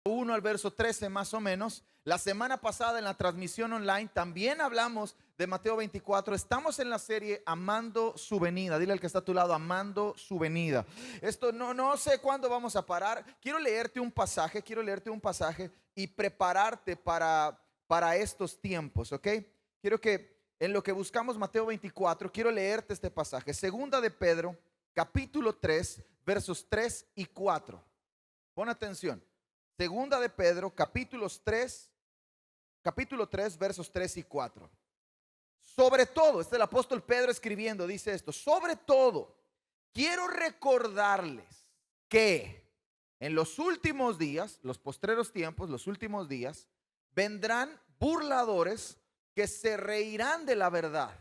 1 al verso 13 más o menos. La semana pasada en la transmisión online también hablamos de Mateo 24. Estamos en la serie Amando su venida. Dile al que está a tu lado, amando su venida. Esto no sé cuándo vamos a parar. Quiero leerte un pasaje y prepararte para estos tiempos, ¿ok? Quiero que en lo que buscamos Mateo 24, quiero leerte este pasaje. Segunda de Pedro, capítulo 3, versos 3 y 4. Pon atención. Segunda de Pedro, capítulo 3, versos 3 y 4. Sobre todo, este es el apóstol Pedro escribiendo, dice esto: sobre todo, quiero recordarles que en los últimos días, los postreros tiempos, los últimos días, vendrán burladores que se reirán de la verdad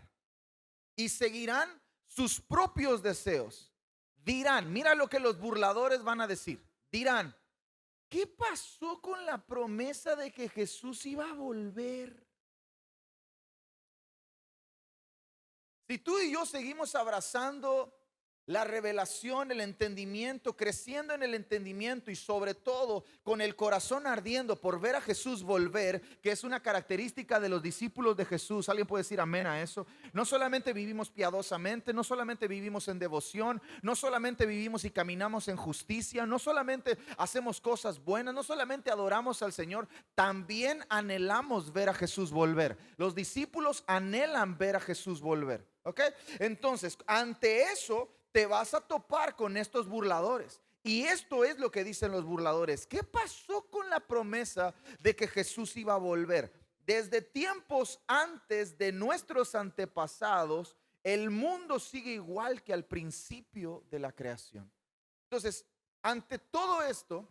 y seguirán sus propios deseos. Dirán, mira lo que los burladores van a decir. Dirán: ¿qué pasó con la promesa de que Jesús iba a volver? Si tú y yo seguimos abrazando la revelación, el entendimiento, creciendo en el entendimiento y sobre todo con el corazón ardiendo por ver a Jesús volver, que es una característica de los discípulos de Jesús. ¿Alguien puede decir amén a eso? No solamente vivimos piadosamente, no solamente vivimos en devoción, no solamente vivimos y caminamos en justicia, no solamente hacemos cosas buenas, no solamente adoramos al Señor, también anhelamos ver a Jesús volver. Los discípulos anhelan ver a Jesús volver, ¿ok? Entonces, ante eso te vas a topar con estos burladores. Y esto es lo que dicen los burladores: ¿qué pasó con la promesa de que Jesús iba a volver? Desde tiempos antes de nuestros antepasados, el mundo sigue igual que al principio de la creación. Entonces, ante todo esto,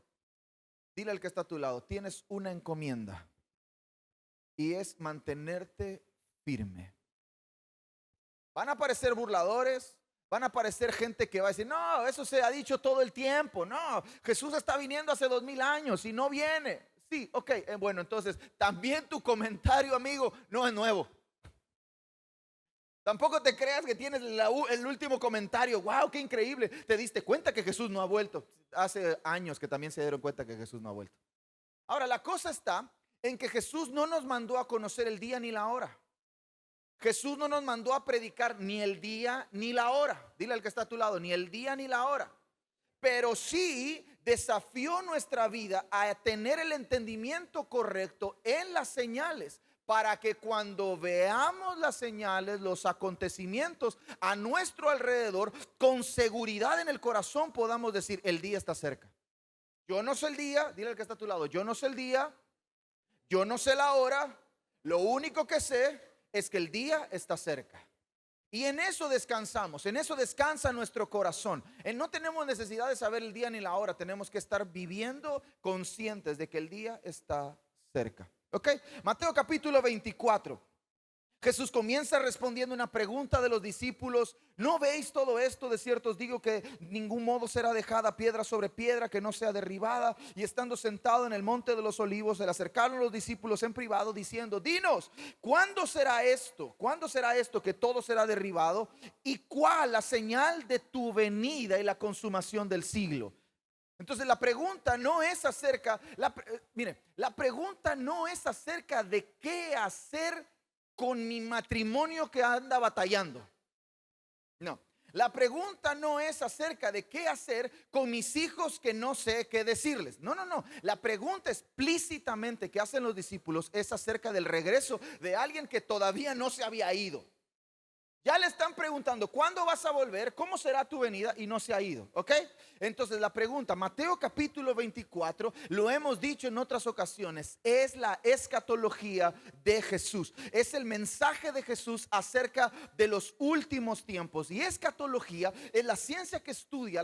dile al que está a tu lado: tienes una encomienda, y es mantenerte firme. Van a aparecer burladores, van a aparecer gente que va a decir: no, eso se ha dicho todo el tiempo. No, Jesús está viniendo hace 2000 años y no viene. Sí, ok, bueno, entonces también tu comentario, amigo, no es nuevo. Tampoco te creas que tienes el último comentario. Wow, qué increíble. Te diste cuenta que Jesús no ha vuelto. Hace años que también se dieron cuenta que Jesús no ha vuelto. Ahora, la cosa está en que Jesús no nos mandó a conocer el día ni la hora. Jesús no nos mandó a predicar ni el día ni la hora. Dile al que está a tu lado: ni el día ni la hora. Pero sí desafió nuestra vida a tener el entendimiento correcto en las señales, para que cuando veamos las señales, los acontecimientos a nuestro alrededor, con seguridad en el corazón podamos decir: el día está cerca. Yo no sé el día, dile al que está a tu lado: yo no sé el día, yo no sé la hora, lo único que sé es que el día está cerca. Y en eso descansamos, en eso descansa nuestro corazón. No tenemos necesidad de saber el día ni la hora, tenemos que estar viviendo conscientes de que el día está cerca. ¿Ok? Mateo capítulo 24. Jesús comienza respondiendo una pregunta de los discípulos: ¿no veis todo esto? De cierto os digo que ningún modo será dejada piedra sobre piedra que no sea derribada. Y estando sentado en el monte de los olivos, se le acercaron los discípulos en privado diciendo: dinos, ¿cuándo será esto? ¿Cuándo será esto que todo será derribado? ¿Y cuál la señal de tu venida y la consumación del siglo? Entonces la pregunta no es acerca, la pregunta no es acerca de qué hacer con mi matrimonio que anda batallando. No, la pregunta no es acerca de qué hacer con mis hijos que no sé qué decirles. No. La pregunta explícitamente que hacen los discípulos es acerca del regreso de alguien que todavía no se había ido. Ya le están preguntando: ¿cuándo vas a volver? ¿Cómo será tu venida? Y no se ha ido, ¿ok? Entonces la pregunta, Mateo capítulo 24, lo hemos dicho en otras ocasiones, es la escatología de Jesús. Es el mensaje de Jesús acerca de los últimos tiempos. Y escatología es la ciencia que estudia,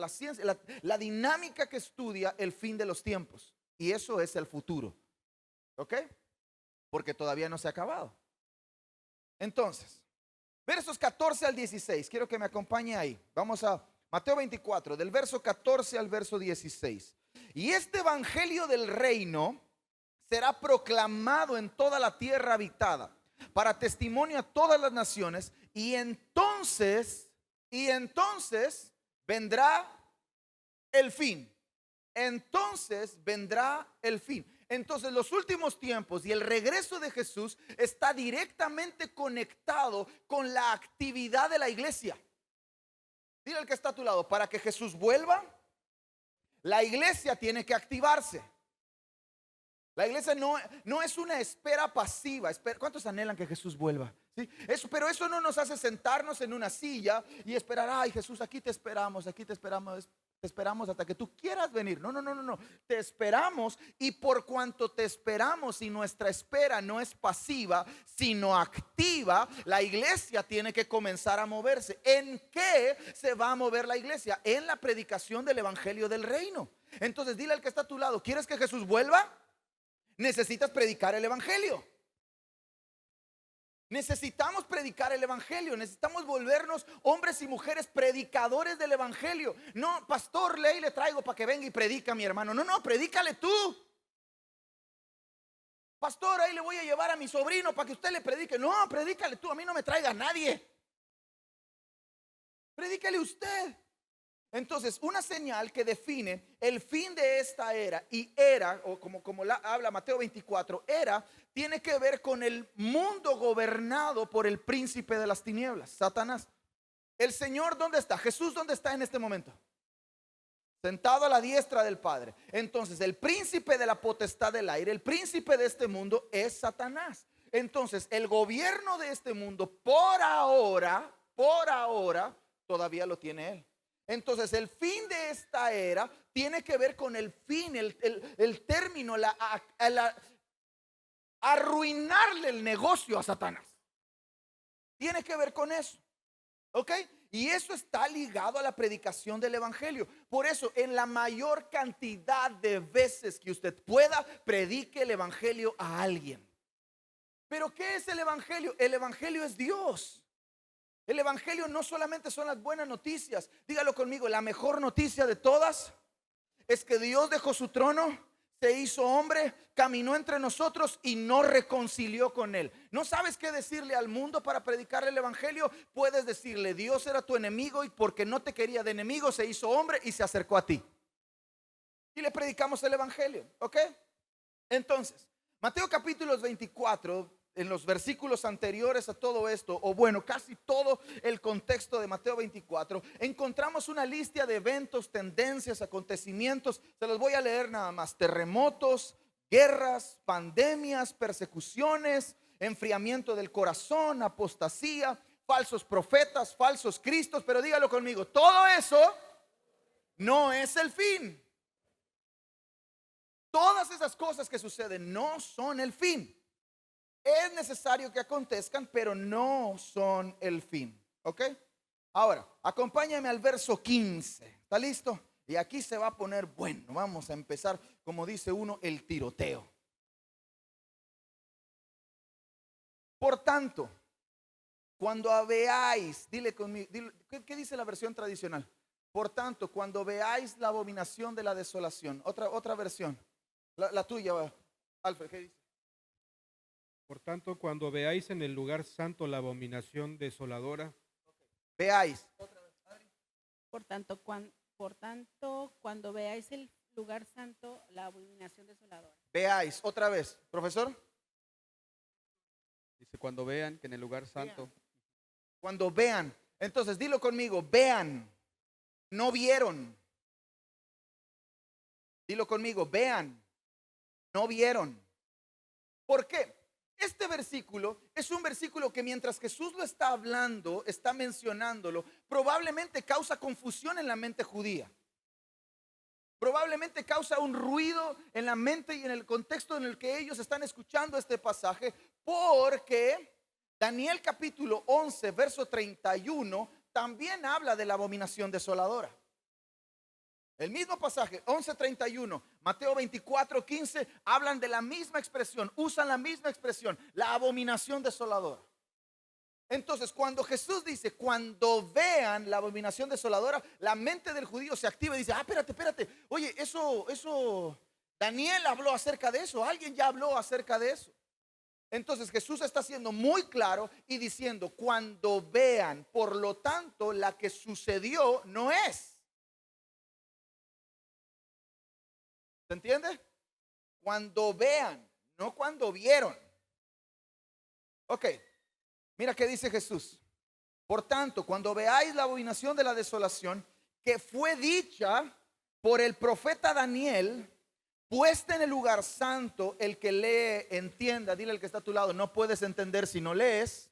la dinámica que estudia el fin de los tiempos. Y eso es el futuro, ¿ok? Porque todavía no se ha acabado. Entonces, versos 14 al 16, quiero que me acompañe ahí. Vamos a Mateo 24, del verso 14 al verso 16. Y este evangelio del reino será proclamado en toda la tierra habitada, para testimonio a todas las naciones, y entonces vendrá el fin. entonces vendrá el fin. Entonces los últimos tiempos y el regreso de Jesús está directamente conectado con la actividad de la iglesia. Dile al que está a tu lado, para que Jesús vuelva, la iglesia tiene que activarse. La iglesia no es una espera pasiva. ¿Cuántos anhelan que Jesús vuelva? ¿Sí? Pero eso no nos hace sentarnos en una silla y esperar, ay Jesús, aquí te esperamos hasta que tú quieras venir. No. Te esperamos, y por cuanto te esperamos y nuestra espera no es pasiva, sino activa, la iglesia tiene que comenzar a moverse. ¿En qué se va a mover la iglesia? En la predicación del evangelio del reino. Entonces dile al que está a tu lado, ¿quieres que Jesús vuelva? Necesitas predicar el evangelio. Necesitamos predicar el evangelio. Necesitamos volvernos hombres y mujeres predicadores del evangelio. No, pastor, le traigo para que venga y predica, mi hermano. No, predícale tú. Pastor, ahí le voy a llevar a mi sobrino para que usted le predique. No, predícale tú, a mí no me traiga a nadie. Predícale usted. Entonces, una señal que define el fin de esta era, y era, o como habla Mateo 24, era, tiene que ver con el mundo gobernado por el príncipe de las tinieblas, Satanás. El Señor, ¿dónde está? Jesús, ¿dónde está en este momento? Sentado a la diestra del Padre. Entonces, el príncipe de la potestad del aire, el príncipe de este mundo es Satanás. Entonces, el gobierno de este mundo, por ahora, todavía lo tiene él. Entonces el fin de esta era tiene que ver con el fin, el término, arruinarle el negocio a Satanás. Tiene que ver con eso, ¿ok? Y eso está ligado a la predicación del evangelio. Por eso, en la mayor cantidad de veces que usted pueda, predique el evangelio a alguien. ¿Pero qué es el evangelio? El evangelio es Dios. El evangelio no solamente son las buenas noticias. Dígalo conmigo, la mejor noticia de todas es que Dios dejó su trono, se hizo hombre, caminó entre nosotros y nos reconcilió con él. ¿No sabes qué decirle al mundo para predicarle el evangelio? Puedes decirle, Dios era tu enemigo y porque no te quería de enemigo se hizo hombre y se acercó a ti. Y le predicamos el evangelio, ¿ok? Entonces, Mateo capítulo 24, en los versículos anteriores a todo esto, o bueno, casi todo el contexto de Mateo 24, encontramos una lista de eventos, tendencias, acontecimientos. Se los voy a leer nada más: terremotos, guerras, pandemias, persecuciones, enfriamiento del corazón, apostasía, falsos profetas, falsos cristos. Pero dígalo conmigo, todo eso no es el fin. Todas esas cosas que suceden no son el fin. Es necesario que acontezcan, pero no son el fin. ¿Ok? Ahora, acompáñame al verso 15. ¿Está listo? Y aquí se va a poner bueno. Vamos a empezar, como dice uno, el tiroteo. Por tanto, cuando veáis, dile conmigo, ¿qué dice la versión tradicional? Por tanto, cuando veáis la abominación de la desolación. Otra versión. La tuya, Alfred, ¿qué dice? Por tanto, cuando veáis en el lugar santo la abominación desoladora. Veáis. Por tanto, cuando veáis el lugar santo, la abominación desoladora. Veáis, otra vez, profesor. Dice, cuando vean que en el lugar santo. Cuando vean. Entonces, dilo conmigo, vean. No vieron. Dilo conmigo, vean. No vieron. ¿Por qué? Este versículo es un versículo que mientras Jesús lo está hablando, está mencionándolo, probablemente causa confusión en la mente judía. Probablemente causa un ruido en la mente y en el contexto en el que ellos están escuchando este pasaje, porque Daniel capítulo 11, verso 31, también habla de la abominación desoladora. El mismo pasaje, 11:31, Mateo 24:15, hablan de la misma expresión, usan la misma expresión, la abominación desoladora. Entonces, cuando Jesús dice, cuando vean la abominación desoladora, la mente del judío se activa y dice, espérate, oye, eso, Daniel habló acerca de eso, alguien ya habló acerca de eso. Entonces Jesús está siendo muy claro y diciendo, cuando vean, por lo tanto, la que sucedió no es. ¿Se entiende? Cuando vean, no cuando vieron. Ok, mira qué dice Jesús. Por tanto, cuando veáis la abominación de la desolación que fue dicha por el profeta Daniel, puesta en el lugar santo, el que lee entienda. Dile al que está a tu lado, no puedes entender si no lees.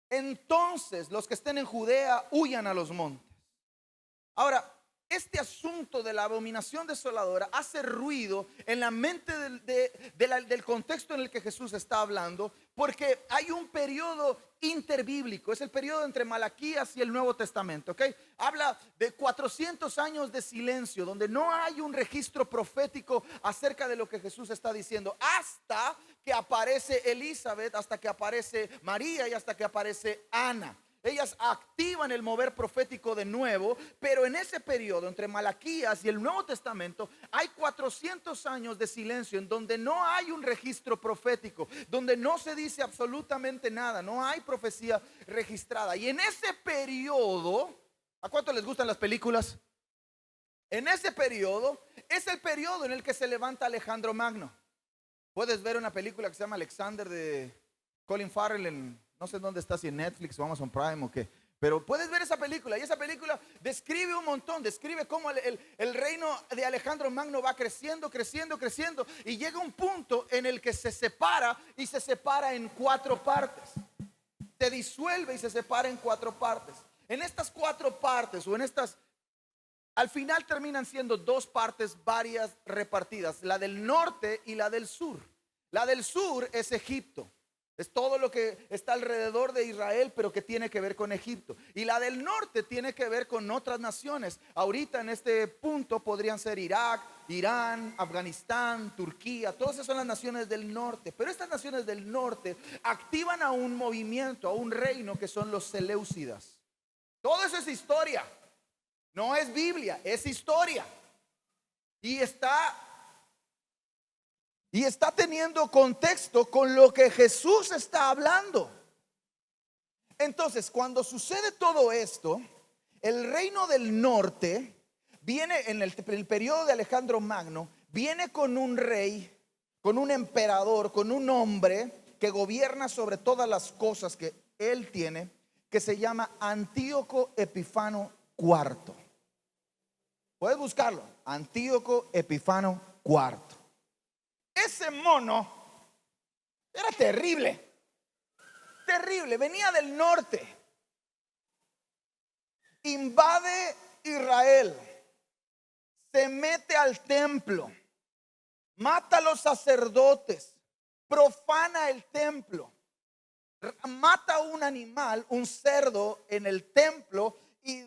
Entonces los que estén en Judea huyan a los montes. Ahora, este asunto de la abominación desoladora hace ruido en la mente del contexto en el que Jesús está hablando, porque hay un periodo interbíblico, es el periodo entre Malaquías y el Nuevo Testamento, ¿ok? Habla de 400 años de silencio, donde no hay un registro profético acerca de lo que Jesús está diciendo, hasta que aparece Elizabeth, hasta que aparece María y hasta que aparece Ana. Ellas activan el mover profético de nuevo, pero en ese periodo entre Malaquías y el Nuevo Testamento hay 400 años de silencio en donde no hay un registro profético, donde no se dice absolutamente nada, no hay profecía registrada. Y en ese periodo, ¿a cuánto les gustan las películas? En ese periodo es el periodo en el que se levanta Alejandro Magno. Puedes ver una película que se llama Alexander de Colin Farrell en... No sé dónde está, si en Netflix o Amazon Prime o qué. Pero puedes ver esa película. Y esa película describe un montón. Describe cómo el reino de Alejandro Magno va creciendo, creciendo, creciendo. Y llega un punto en el que se separa. Y se separa en 4 partes. Se disuelve y se separa en 4 partes. En estas 4 partes o en estas... Al final terminan siendo 2 partes varias repartidas. La del norte y la del sur. La del sur es Egipto. Es todo lo que está alrededor de Israel, pero que tiene que ver con Egipto. Y la del norte tiene que ver con otras naciones. Ahorita en este punto podrían ser Irak, Irán, Afganistán, Turquía. Todas esas son las naciones del norte. Pero estas naciones del norte activan a un movimiento, a un reino que son los Seleucidas. Todo eso es historia. No es Biblia, es historia. Y está teniendo contexto con lo que Jesús está hablando. Entonces, cuando sucede todo esto, el reino del norte viene en el periodo de Alejandro Magno, viene con un rey, con un emperador, con un hombre que gobierna sobre todas las cosas que él tiene, que se llama Antíoco Epifano IV. Puedes buscarlo, Antíoco Epifano IV. Ese mono era terrible, terrible, venía del norte, invade Israel, se mete al templo, mata a los sacerdotes, profana el templo, mata a un animal, un cerdo en el templo y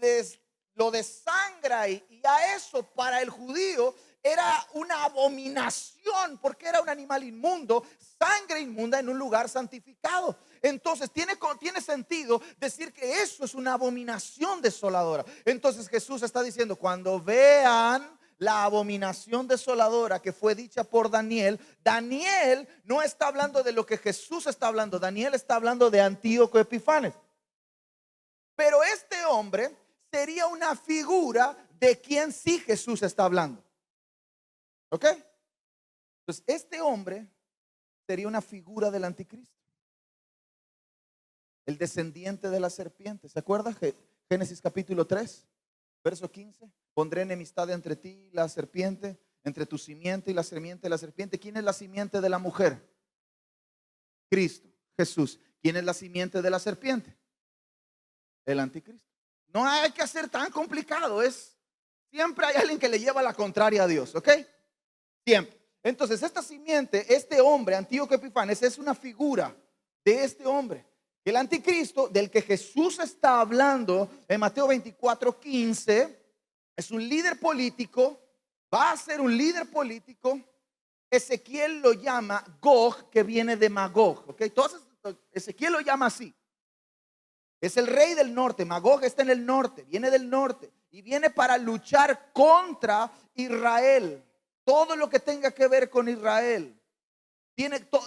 lo desangra y a eso para el judío era una abominación porque era un animal inmundo, sangre inmunda en un lugar santificado. Entonces tiene sentido decir que eso es una abominación desoladora. Entonces Jesús está diciendo, cuando vean la abominación desoladora que fue dicha por Daniel, Daniel no está hablando de lo que Jesús está hablando, Daniel está hablando de Antíoco Epifanes. Pero este hombre sería una figura de quien sí Jesús está hablando. ¿Ok? Entonces este hombre sería una figura del anticristo, el descendiente de la serpiente. ¿Se acuerda? Génesis capítulo 3 verso 15. Pondré enemistad entre ti y la serpiente, entre tu simiente y la simiente de la serpiente. ¿Quién es la simiente de la mujer? Cristo, Jesús. ¿Quién es la simiente de la serpiente? El anticristo. No hay que hacer tan complicado. Siempre hay alguien que le lleva la contraria a Dios. ¿Ok? Siempre. Entonces esta simiente, este hombre, Antíoco Epifanes, es una figura de este hombre. El anticristo del que Jesús está hablando en Mateo 24:15 es un líder político, va a ser un líder político. Ezequiel lo llama Gog, que viene de Magog. ¿Ok? Entonces Ezequiel lo llama así. Es el rey del norte. Magog está en el norte, viene del norte y viene para luchar contra Israel. Todo lo que tenga que ver con Israel.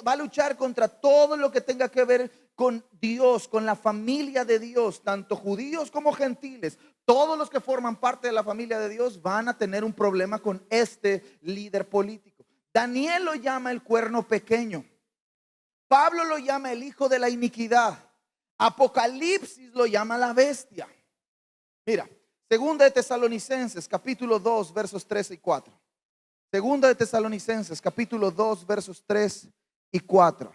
Va a luchar contra todo lo que tenga que ver con Dios, con la familia de Dios, tanto judíos como gentiles. todos los que forman parte de la familia de Dios van a tener un problema con este líder político. Daniel lo llama el cuerno pequeño. Pablo lo llama el hijo de la iniquidad. Apocalipsis lo llama la bestia. Mira, segunda de Tesalonicenses, capítulo 2, versos 3 y 4. Segunda de Tesalonicenses, capítulo 2, versos 3 y 4.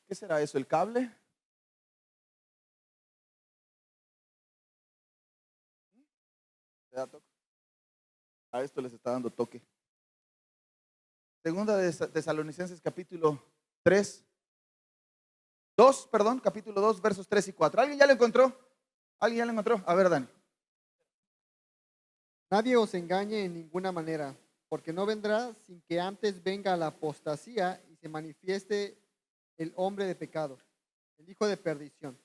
¿Qué será eso? ¿El cable? A esto les está dando toque. Segunda de Tesalonicenses capítulo 3. Capítulo 2, versos 3 y 4. ¿Alguien ya lo encontró? ¿Alguien ya lo encontró? A ver, Dani. Nadie os engañe en ninguna manera, porque no vendrá sin que antes venga la apostasía y se manifieste el hombre de pecado, el hijo de perdición.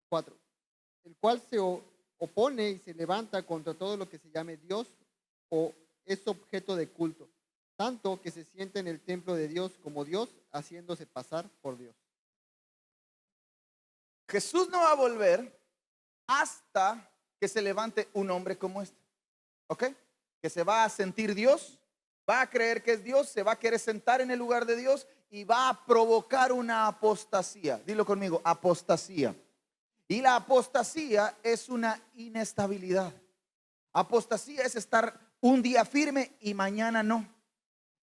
4. El cual se opone y se levanta contra todo lo que se llame Dios o es objeto de culto, tanto que se siente en el templo de Dios como Dios, haciéndose pasar por Dios. Jesús no va a volver hasta que se levante un hombre como este. ¿Ok? Que se va a sentir Dios, va a creer que es Dios, se va a querer sentar en el lugar de Dios y va a provocar una apostasía. Dilo conmigo, apostasía. Y la apostasía es una inestabilidad. Apostasía es estar un día firme y mañana no.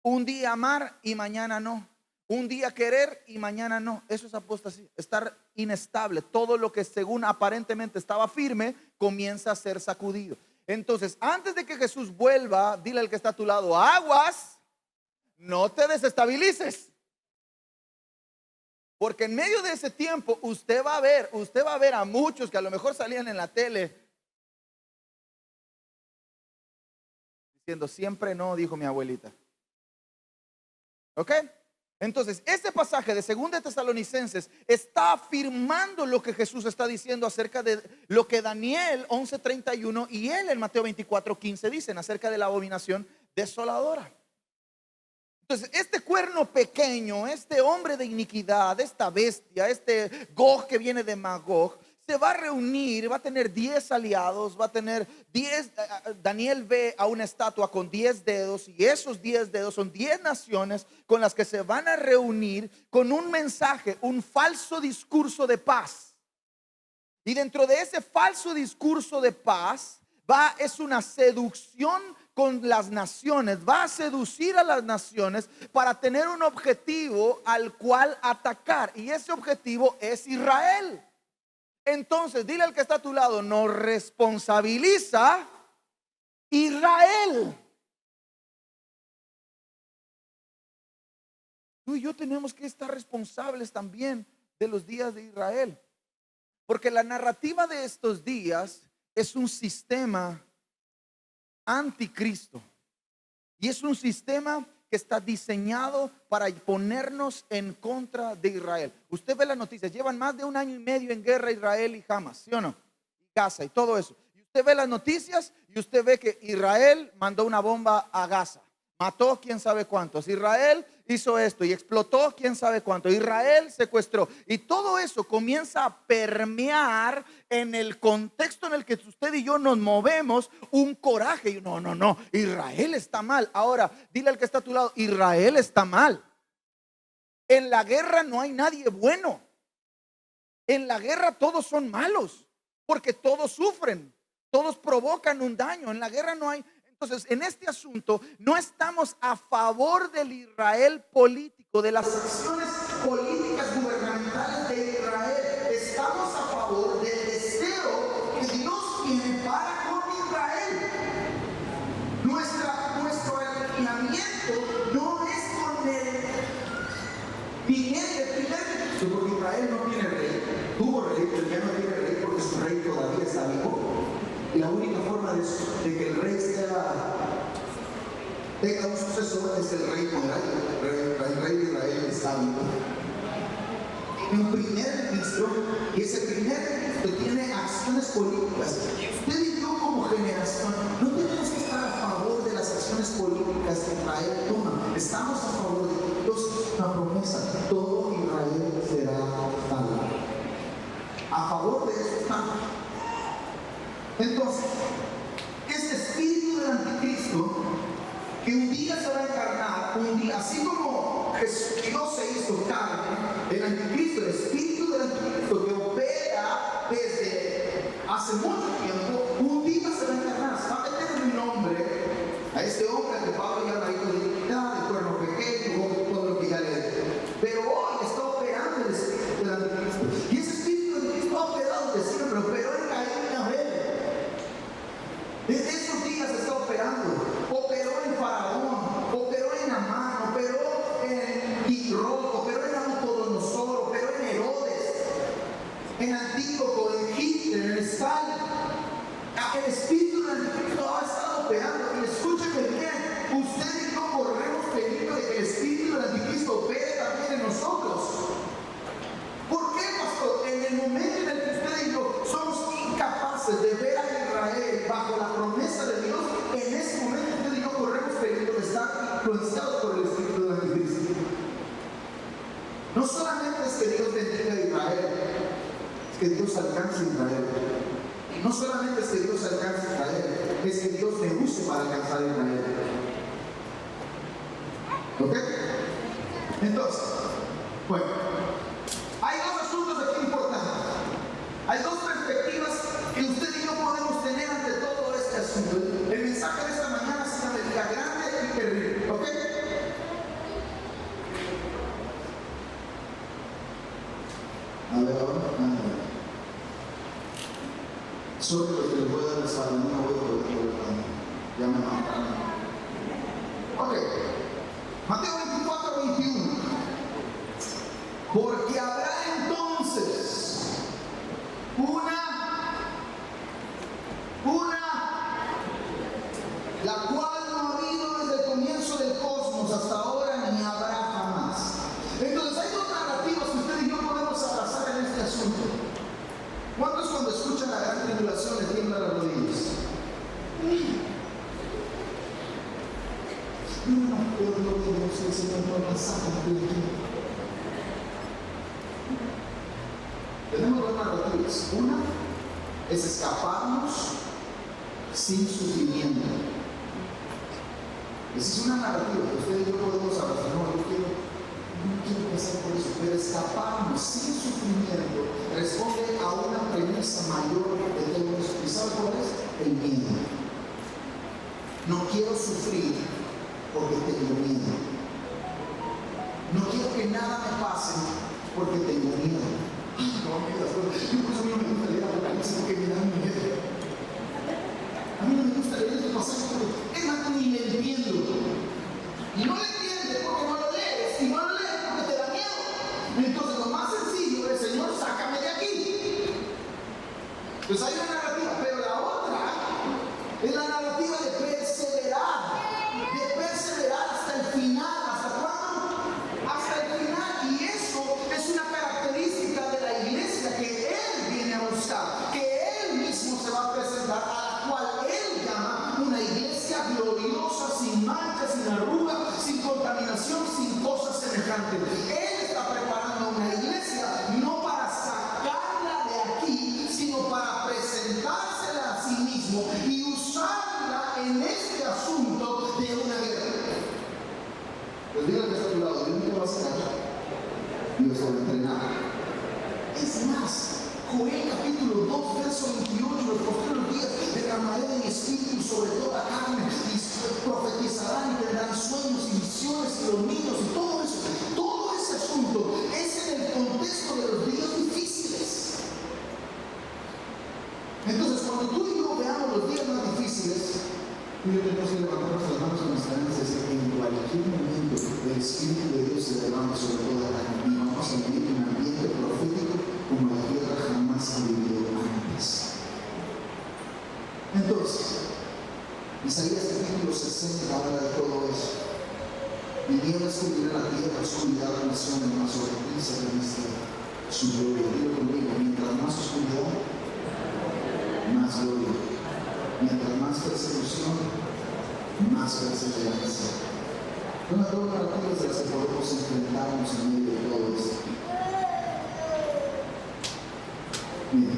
Un día amar y mañana no. Un día querer y mañana no. Eso es apostasía. Estar inestable. Todo lo que según aparentemente estaba firme comienza a ser sacudido. Entonces, antes de que Jesús vuelva, dile al que está a tu lado, aguas, no te desestabilices. Porque en medio de ese tiempo usted va a ver a muchos que a lo mejor salían en la tele diciendo siempre no, dijo mi abuelita. ¿Ok? Entonces, este pasaje de 2 de Tesalonicenses está afirmando lo que Jesús está diciendo acerca de lo que Daniel 11:31 y él en Mateo 24:15 dicen acerca de la abominación desoladora. Entonces, este cuerno pequeño, este hombre de iniquidad, esta bestia, este Gog que viene de Magog, se va a reunir, va a tener 10 aliados, va a tener 10, Daniel ve a una estatua con 10 dedos y esos 10 dedos son 10 naciones con las que se van a reunir con un mensaje, un falso discurso de paz. Y dentro de ese falso discurso de paz es una seducción con las naciones, va a seducir a las naciones para tener un objetivo al cual atacar y ese objetivo es Israel. Entonces, dile al que está a tu lado, nos responsabiliza Israel. Tú y yo tenemos que estar responsables también de los días de Israel. Porque la narrativa de estos días es un sistema anticristo. Y es un sistema que está diseñado para ponernos en contra de Israel. Usted ve las noticias, llevan más de 1 año y medio en guerra Israel y Hamas, ¿sí o no? Gaza y todo eso. Y usted ve las noticias y usted ve que Israel mandó una bomba a Gaza. Mató quién sabe cuántos. Israel hizo esto y explotó quién sabe cuánto. Israel secuestró. Y todo eso comienza a permear en el contexto en el que usted y yo nos movemos un coraje. Y no, Israel está mal. Ahora, dile al que está a tu lado, Israel está mal. En la guerra no hay nadie bueno. En la guerra todos son malos. Porque todos sufren. Todos provocan un daño. En la guerra no hay... Entonces, en este asunto no estamos a favor del Israel político, de las acciones políticas gubernamentales de Israel. Estamos a favor del deseo que Dios tiene para con Israel. Nuestro alineamiento no es con el viniente primer, porque Israel no tiene rey. Tuvo rey, pero ya no tiene rey porque su rey todavía está vivo. Y la única forma de que el rey tenga un sucesor es el rey moral. El rey de Israel está vivo. En un primer ministro, y ese primer ministro tiene acciones políticas. Usted y yo como generación no tenemos que estar a favor de las acciones políticas que Israel toma. Estamos a favor de que Dios hizo una promesa. Todo Israel Israel será salvo. A favor de eso estamos. Entonces, este espíritu del anticristo, que un día se va a encarnar, un día, así como Dios se hizo carne, el anticristo, el espíritu del anticristo que opera desde hace mucho tiempo, un día se va a encarnar, se va a meter un nombre a este hombre que Pablo llama hijo de dignidad, de cuerno pequeño, todo lo que ya le. Pero hoy está operando el espíritu del anticristo, y ese espíritu del anticristo ha operado de siempre, operó en Caín y Abel. Desde esos días está operando, operó en Faraón, operó en Amán, operó en Tirón, operó en Nabucodonosor, operó en Herodes, en Antíoco, en Hitler, en Stalin. El espíritu del anticristo ha estado operando, y escúcheme bien, usted y yo corremos peligro de que el espíritu del anticristo opere también en nosotros. ¿Por qué, pastor? En el momento en el que usted y yo somos incapaces de ver a Israel bajo la promesa de Dios, en ese momento usted y yo corremos peligro de estar influenciados por el espíritu del anticristo. No solamente es que Dios bendiga a Israel, es que Dios alcance a Israel. Y no solamente es que Dios alcance a Israel, es que Dios me use para alcanzar a Israel. ¿Ok? Entonces, bueno, hay dos asuntos aquí importantes. Hay dos perspectivas que usted y yo podemos tener ante todo este asunto. El mensaje de esta mañana se llama el día grande y terrible. ¿Ok? A ver, ahora. Solo que les voy a dar la espalda, no voy a poder hablar. Ya me mataron. Ok. Mateo 24, 21. Porque habrá entonces la cual no ha habido desde el comienzo del cosmos hasta ahora ni habrá jamás. Entonces hay dos narrativas que usted y yo podemos abrazar en este asunto. ¿Cuántos cuando escuchan la gran tribulación le tiemblan las rodillas? No me acuerdo de Dios, el Señor no me saca de aquí. Tenemos dos narrativas. Una es escaparnos sin sufrimiento. Esa es una narrativa que ustedes y yo podemos abrazar. No quiero pasar por eso, pero escaparnos sin sufrimiento responde a una premisa mayor de todo eso. ¿Y sabe cuál es? El miedo. No quiero sufrir porque tengo miedo. No quiero que nada me pase porque tengo miedo. No, mira, yo por eso a mí no me gusta leer Apocalipsis porque me da miedo. A mí no me gusta leer estos pasajes porque es más, ni le entiendo. Y no le entiendes porque no lo lees, y no lo lees porque te da miedo. Entonces lo más sencillo es, Señor, sácame de aquí. Entonces hay una narrativa, pero la otra es la narrativa de perseverar hasta el final. ¿Hasta cuándo? Hasta el final. Y eso es una característica de la iglesia que Él viene a buscar, que Él mismo se va a presentar, a la cual Él llama una iglesia gloriosa, sin mancha, sin arruga, sin contaminación, sin cosas semejantes. Él está preparando una iglesia no para sacarla de aquí, sino para presentársela a sí mismo y usarla en este asunto de una guerra. Pues diga que está a tu lado, Dios no te va a sacar, Dios te va a entrenar. Es más, Joel capítulo 2, verso 28, los postreros días derramaré de mi espíritu sobre toda carne, y profetizarán y tendrán sueños y visiones, y los niños y todo eso. Todo ese asunto es en el contexto de los días difíciles. Entonces, cuando tú y yo veamos los días más difíciles, tú y yo tenemos que levantar nuestras manos en nuestra mente y decir que en cualquier momento el Espíritu de Dios se derrama sobre toda la carne y vamos a vivir un ambiente profético como la tierra jamás ha vivido antes. Entonces, Isaías capítulo 60 habla de todo eso. Nieblas cubrirá la tierra, oscuridad la nación, mas sobre ti se reviste su gloria. Dilo conmigo, mientras más oscuridad, más gloria. Mientras más persecución, más perseverancia. Son las dos narrativas de las que podemos enfrentarnos en medio de todo esto. Miren,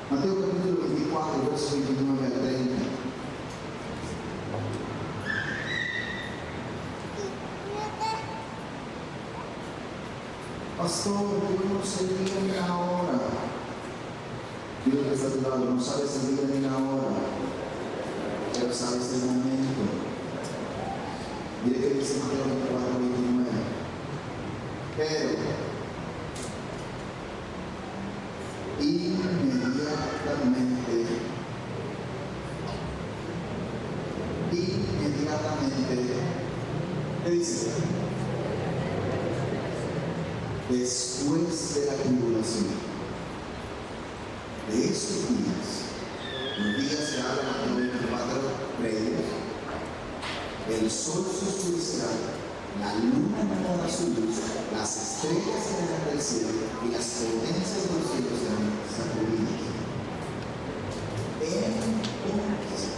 Mateo capítulo 24, versos 29 al 30. Pastor, yo no sé el día ni la hora. Dile que está a tu lado, no sabes el día ni la hora, pero sabes el momento. Dile que dice Mateo 24, 29. Pero inmediatamente, ¿qué dice? Después de la tribulación, de estos días, los días que hablan Mateo 24 previos, el sol se oscurecerá, la luna no dará su luz, las estrellas caerán del cielo y las potencias de los cielos serán sacudidas. Entonces,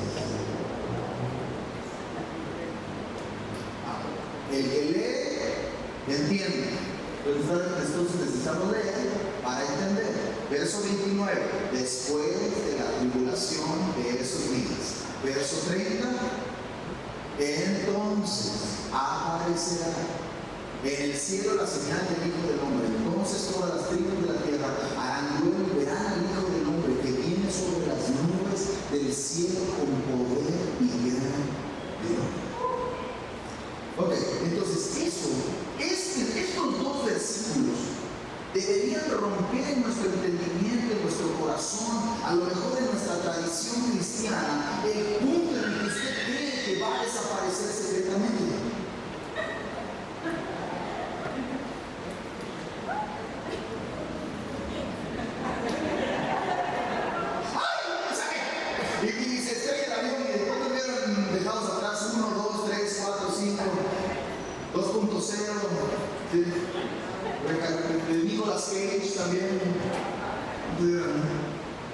el que lee, entiende. Entonces necesitamos leer para entender. Verso 29, después de la tribulación de esos días. Verso 30, entonces aparecerá en el cielo la señal del Hijo del Hombre. Entonces todas las tribus de la tierra harán duelo y verán al Hijo del Hombre que viene sobre las nubes del cielo con poder y gran gloria. Ok, entonces estos dos versículos deberían romper en nuestro entendimiento, en nuestro corazón, a lo mejor en nuestra tradición cristiana, el punto en el que usted cree que va a desaparecer secretamente. Y se estrella el avión y después nos vieron dejados atrás 1, 2, 3, 4, 5, 2.0, de Nicolas Cage también.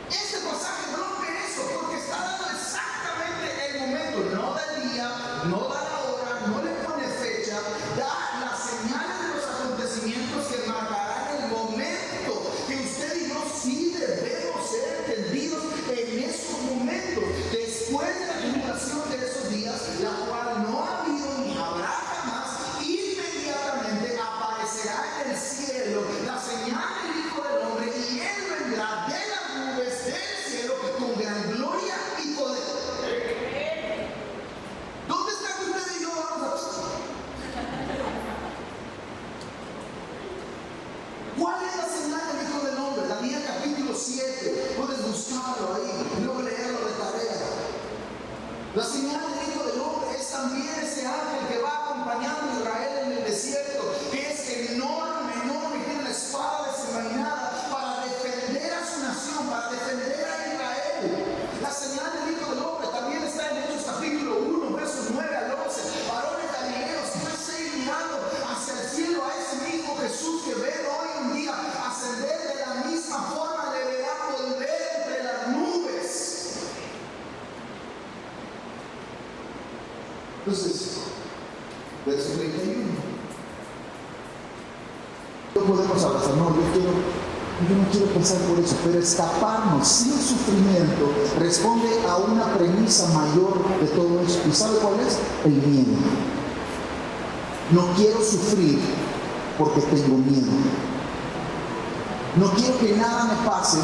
Este pasaje rompe eso porque está dando exactamente el momento, no da el día, no da la hora, no le pone fecha, da las señales de los acontecimientos que marcarán el momento que usted y yo sí debemos ser entendidos en esos momentos, después de la tribulación de esos días, la cual no ha habido ni habrá jamás, inmediatamente aparecerá en el cielo la señal del Hijo del Hombre y él vendrá de las nubes del cielo con gran gloria y poder. ¿Dónde están ustedes y yo? ¿Cuál es la señal del Hijo del Hombre? Daniel capítulo 7, puedes buscarlo ahí y luego leerlo de tarea. La señal del Hijo del Hombre es también ese ángel que va acompañando a Israel en el desierto, que es enorme, enorme, tiene una espada desenvainada para defender a su nación, para defender a Israel. La señal del Hijo del Hombre también está en Hechos capítulo 1, versos 9 al 11. Varones galileos, ¿qué hacéis mirando hacia el cielo a ese mismo Jesús que ven hoy en día ascender de la misma forma, le verán volver entre las nubes? Entonces, verso 31. No podemos abrazar, no, yo no quiero pasar por eso, pero escaparnos sin sufrimiento responde a una premisa mayor de todo esto. ¿Y sabe cuál es? El miedo. No quiero sufrir porque tengo miedo. No quiero que nada me pase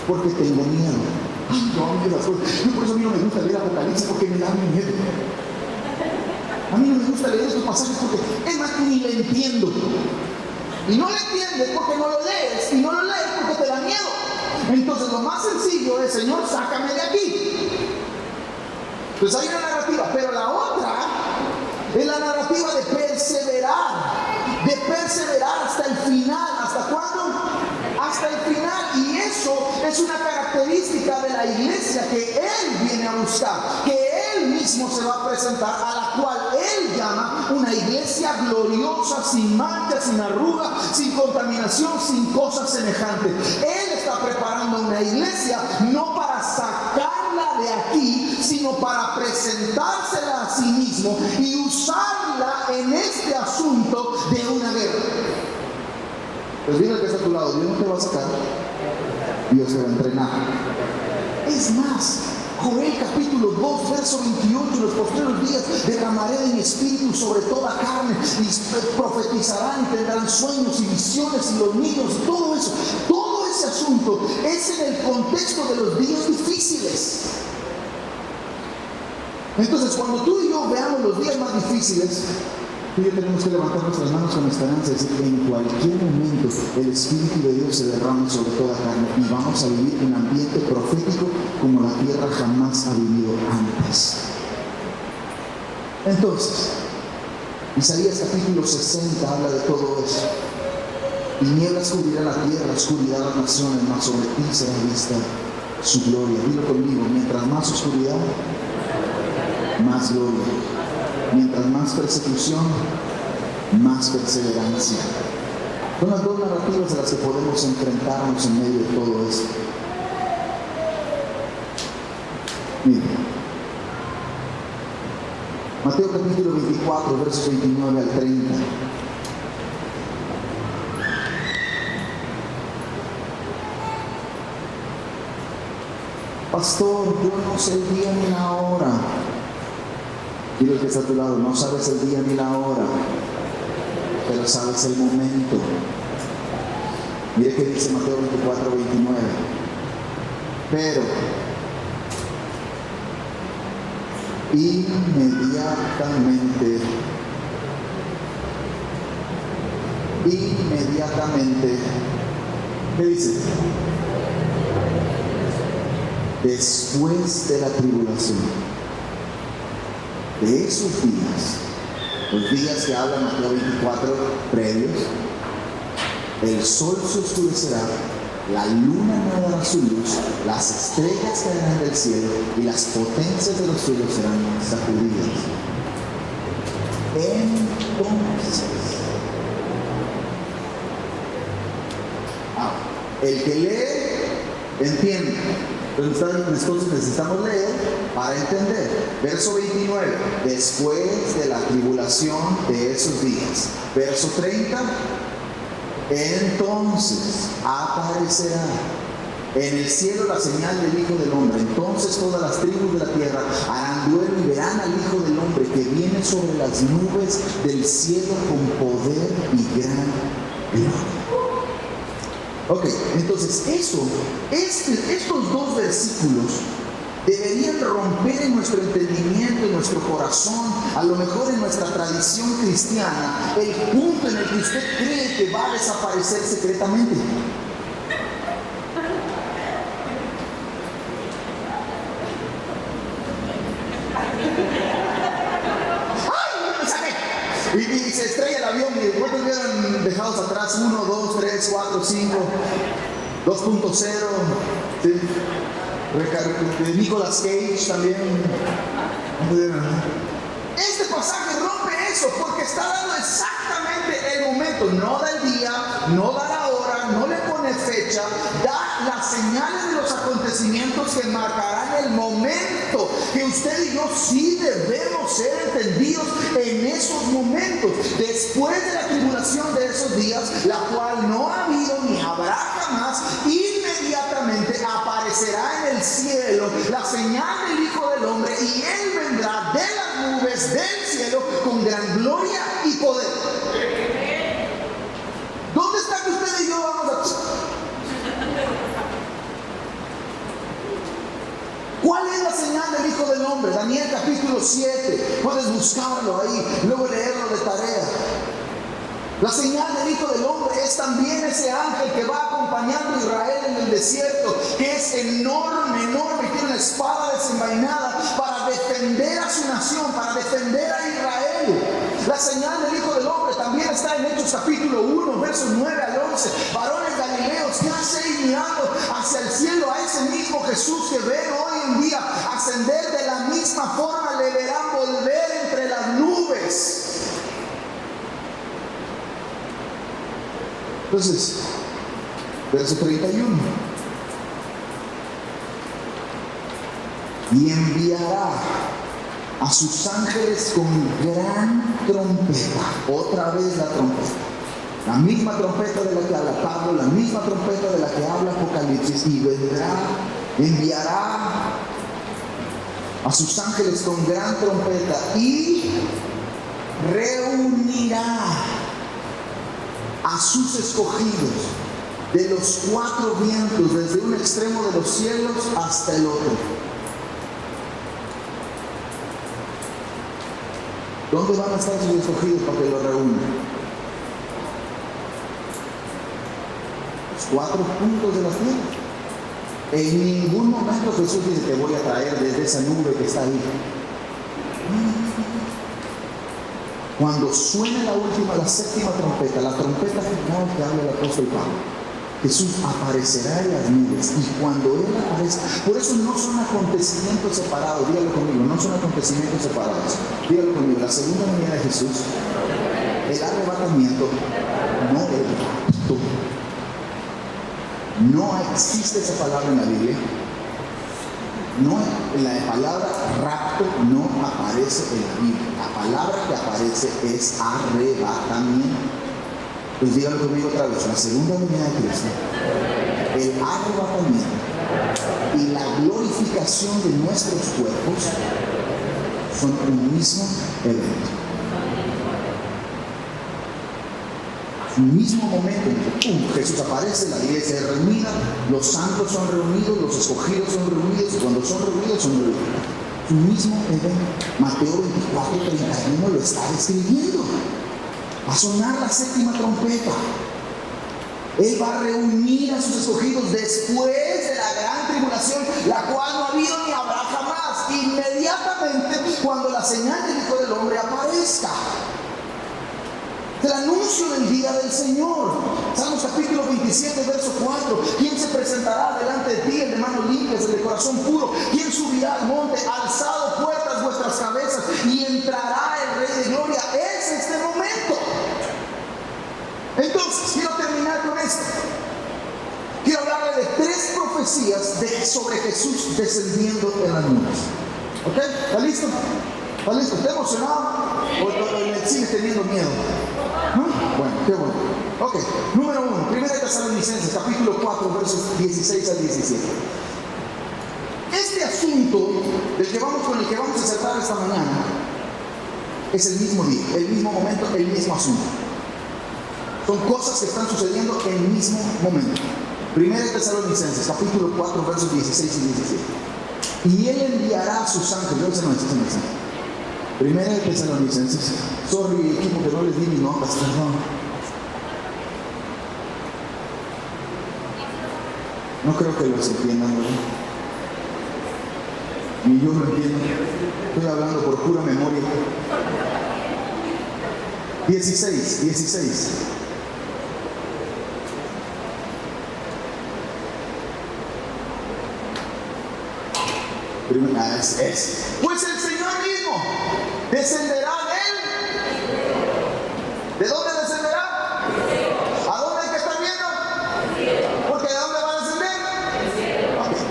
porque tengo miedo. Ay, no, miedo las cosas. Por eso a mí no me gusta leer Apocalipsis porque me da miedo. A mí no me gusta leer estos pasajes porque es más, ni le entiendo. Y no le entiendes porque no lo lees, y no lo lees porque te da miedo. Entonces lo más sencillo es, Señor, sácame de aquí. Entonces hay una narrativa, pero la otra es la narrativa de perseverar hasta el final. ¿Hasta cuándo? Hasta el final. Y eso es una característica de la iglesia que Él viene a buscar, que Él mismo se va a presentar, a la cual Él llama una iglesia gloriosa, sin mancha, sin arruga, sin contaminación, sin cosas semejantes. Él está preparando una iglesia no para sacarla de aquí, sino para presentársela a sí mismo mismo y usarla en este asunto de una guerra. Pues dile al que está a tu lado, Dios no te va a sacar, Dios te va a entrenar. Es más, Joel capítulo 2, verso 28, en los postreros días derramaré de mi espíritu sobre toda carne, y profetizarán y tendrán sueños y visiones, y los niños, y todo eso. Todo ese asunto es en el contexto de los días difíciles. Entonces, cuando tú y yo veamos los días más difíciles, tú y yo tenemos que levantar nuestras manos con esperanza y decir que en cualquier momento el Espíritu de Dios se derrama sobre toda carne y vamos a vivir un ambiente profético como la tierra jamás ha vivido antes. Entonces, Isaías capítulo 60 habla de todo eso. Tinieblas cubrirán la tierra, oscuridad las naciones, mas sobre ti será vista su gloria. Dilo conmigo, mientras más oscuridad, más gloria. Mientras más persecución, más perseverancia. Son las dos narrativas de las que podemos enfrentarnos en medio de todo esto. Miren, Mateo capítulo 24, versos 29 al 30. Pastor, yo no sé el día ni la hora. Dile que está a tu lado, no sabes el día ni la hora, pero sabes el momento. Mire que dice Mateo 24, 29. Pero inmediatamente, ¿qué dice? Después de la tribulación, de esos días, los días que habla Mateo 24 previos, el sol se oscurecerá, la luna no dará su luz, las estrellas caerán del cielo y las potencias de los cielos serán sacudidas. Entonces, el que lee, entiende. Entonces necesitamos leer para entender. Verso 29, después de la tribulación de esos días. Verso 30, entonces aparecerá en el cielo la señal del Hijo del Hombre. Entonces todas las tribus de la tierra harán duelo y verán al Hijo del Hombre que viene sobre las nubes del cielo con poder y gran gloria. Ok, entonces estos dos versículos deberían romper en nuestro entendimiento, en nuestro corazón, a lo mejor en nuestra tradición cristiana, el punto en el que usted cree que va a desaparecer secretamente. Y se estrella el avión y ¿cuántos vieron dejados atrás? 1, 2, 3, 4, 5, 2.0, ¿sí? Nicolas Cage también. Este pasaje rompe eso porque está dando exactamente el momento. No da el día, no da la hora, no le pone fecha, da las señales de los acontecimientos que marcarán el momento, que usted y yo sí debemos ser entendidos en esos momentos. Después de la tribulación de esos días, la cual no ha habido ni habrá jamás, inmediatamente aparecerá en el cielo la señal del Hijo del Hombre y Él vendrá de las nubes del cielo con gran gloria y poder. ¿Dónde está que usted y yo vamos a... ¿Cuál es la señal del Hijo del Hombre? Daniel capítulo 7. Puedes buscarlo ahí, luego leerlo de tarea. La señal del Hijo del Hombre es también ese ángel que va acompañando a Israel en el desierto, que es enorme, enorme, tiene una espada desenvainada para defender a su nación, para defender a Israel. La señal del Hijo del Hombre también está en Hechos capítulo 1, versos 9 al 11. Varones galileos, ¿qué hacéis mirando hacia el cielo? A ese mismo Jesús que ven hoy en día ascender, de la misma forma le verán volver entre las nubes. Entonces, verso 31. Y enviará a sus ángeles con gran trompeta. Otra vez la trompeta. La misma trompeta de la que habla Pablo, la misma trompeta de la que habla Apocalipsis. Y vendrá, enviará a sus ángeles con gran trompeta y reunirá a sus escogidos de los cuatro vientos, desde un extremo de los cielos hasta el otro. ¿Dónde van a estar sus escogidos para que los reúnan? Los cuatro puntos de la tierra. En ningún momento Jesús dice: te voy a traer desde esa nube que está ahí. Cuando suene la séptima trompeta, la trompeta final que habla el apóstol Pablo, Jesús aparecerá en las nubes. Y cuando Él aparezca, por eso no son acontecimientos separados, dígalo conmigo, no son acontecimientos separados. Dígalo conmigo, la segunda venida de Jesús, el arrebatamiento, no el rapto. No existe esa palabra en la Biblia. No, la palabra rapto no aparece en la Biblia. La palabra que aparece es arrebatamiento. Pues dígalo conmigo otra vez: la segunda venida de Cristo, el arrebatamiento y la glorificación de nuestros cuerpos son un mismo evento. Un mismo momento en que Jesús aparece, la iglesia es reunida, los santos son reunidos, los escogidos son reunidos, y cuando son reunidos son reunidos. Un mismo evento. Mateo 24:31 lo está describiendo. Va a sonar la séptima trompeta. Él va a reunir a sus escogidos después de la gran tribulación, la cual no ha habido ni habrá jamás. Inmediatamente cuando la señal del Hijo del Hombre aparezca. El anuncio del día del Señor. Salmos capítulo 27, verso 4. ¿Quién se presentará delante de ti, el de manos limpias, el de corazón puro? ¿Quién subirá al monte? Alzado puertas vuestras cabezas y entrará el Rey de Gloria. Es este momento. Entonces, quiero terminar con esto. Quiero hablarle de tres profecías sobre Jesús descendiendo en las nubes. ¿Ok? ¿Está listo? ¿Está listo? ¿Está emocionado? ¿O le sigue teniendo miedo? ¿No? Bueno, qué bueno. Ok, número 1, 1 Tesalonicenses, capítulo 4, versos 16 al 17. Este asunto con el que vamos a tratar esta mañana es el mismo día, el mismo momento, el mismo asunto. Son cosas que están sucediendo en el mismo momento. 1 Tesalonicenses, capítulo 4, versos 16 y 17. Y Él enviará a sus ángeles. Primera de Tesalonicenses. Sorry, equipo, que no les di mis notas, perdón. No creo que los entiendan, ¿verdad? Ni yo lo entiendo. Estoy hablando por pura memoria. 16. Pues el Señor mismo descenderá de él. ¿De dónde descenderá? ¿A dónde hay que estar viendo? Porque ¿de dónde va a descender? Okay.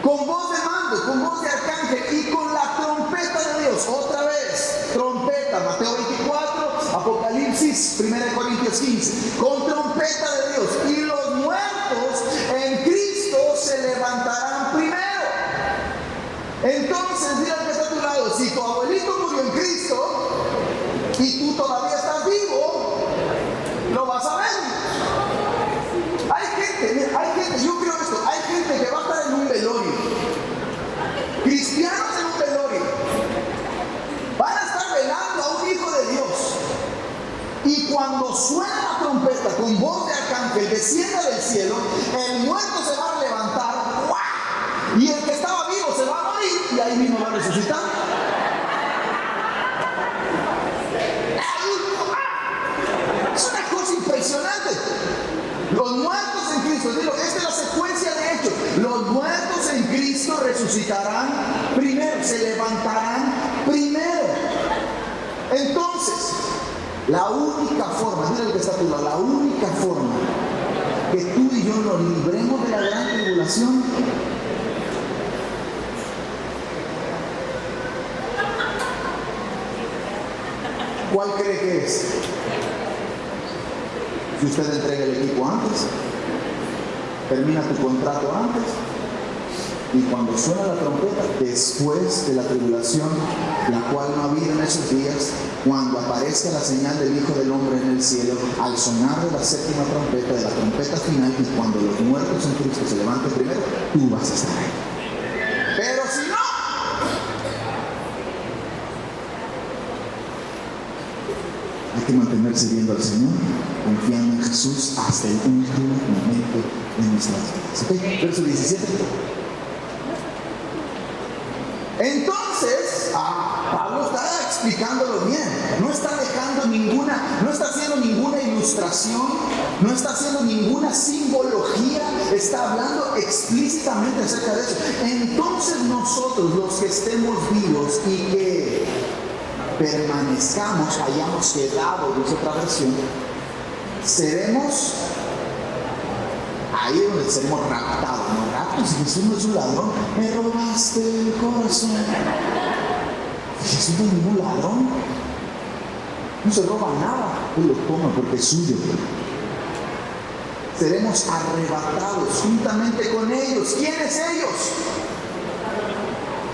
Con voz de mando, con voz de arcángel y con la trompeta de Dios. Otra vez, trompeta, Mateo 24, Apocalipsis, 1 Corintios 15. Con trompeta de Dios. Y los muertos en Cristo se levantarán primero. Entonces, mira que está a tu lado: si tu abuelito murió en Cristo y tú todavía estás vivo, lo vas a ver. Hay gente, yo creo esto, hay gente que va a estar en un velorio, cristianos en un velorio, van a estar velando a un hijo de Dios, y cuando suena la trompeta con voz de arcángel, descienda del cielo, el muerto se va a levantar, ¡guau! Y el que estaba vivo se va a morir, y ahí mismo va a resucitar. Es una cosa impresionante. Los muertos en Cristo, digo, esta es la secuencia de hechos. Los muertos en Cristo resucitarán primero, se levantarán primero. Entonces, la única forma, mira lo que está a tu lado, la única forma que tú y yo nos libremos de la gran tribulación qué es? Si usted entrega el equipo antes, termina tu contrato antes, y cuando suena la trompeta, después de la tribulación, la cual no ha habido en esos días, cuando aparezca la señal del Hijo del Hombre en el cielo, al sonar de la séptima trompeta, de la trompeta final, y cuando los muertos en Cristo se levanten primero, tú vas a estar ahí. Pero si no, hay que mantenerse viendo al Señor, confiando en Jesús hasta el último momento de nuestras vidas. ¿Ok? Verso 17. Entonces, Pablo está explicándolo bien. No está dejando no está haciendo ninguna ilustración, no está haciendo ninguna simbología, está hablando explícitamente acerca de eso. Entonces nosotros, los que estemos vivos y que permanezcamos, hayamos quedado, dice otra versión, seremos, ahí es donde seremos raptados, ¿no? Raptos, si Jesús no es un ladrón, me robaste el corazón. Jesús no es ningún ladrón, no se roba nada, Él lo toma porque es suyo. Seremos arrebatados juntamente con ellos. ¿Quiénes ellos?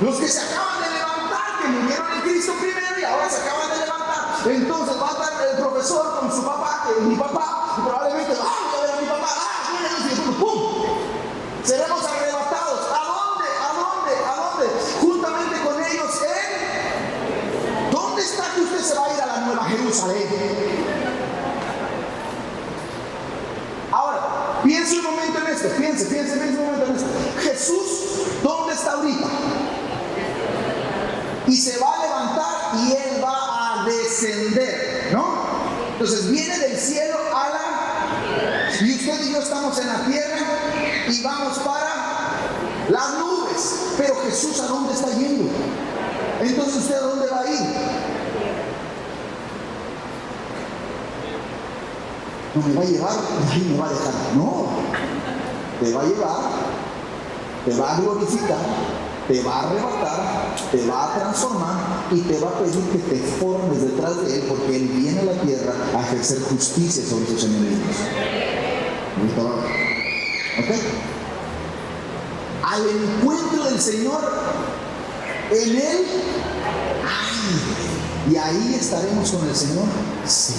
Los que se acaban de levantar, que murieron en Cristo primero y ahora se acaban de levantar. Entonces va a estar el profesor con su papá, que es mi papá, y probablemente va a ver a mi papá, y después, ¡pum! Seremos arrebatados. ¿A dónde? ¿A dónde? ¿A dónde? Juntamente con ellos en... ¿Dónde está que usted se va a ir a la Nueva Jerusalén? Ahora, piense un momento en esto, piense un momento en esto. Jesús, ¿dónde está ahorita? Y se va a levantar y Él va a descender, ¿no? Entonces viene del cielo a la... Y usted y yo estamos en la tierra y vamos para las nubes. Pero Jesús, ¿a dónde está yendo? Entonces, ¿usted a dónde va a ir? No me va a llevar y ahí me va a dejar. No, te va a llevar, te va a glorificar, te va a arrebatar, te va a transformar y te va a pedir que te formes detrás de Él, porque Él viene a la tierra a ejercer justicia sobre sus enemigos. ¿Ok? Al encuentro del Señor en Él, ¡ay! Y ahí estaremos con el Señor. Sí.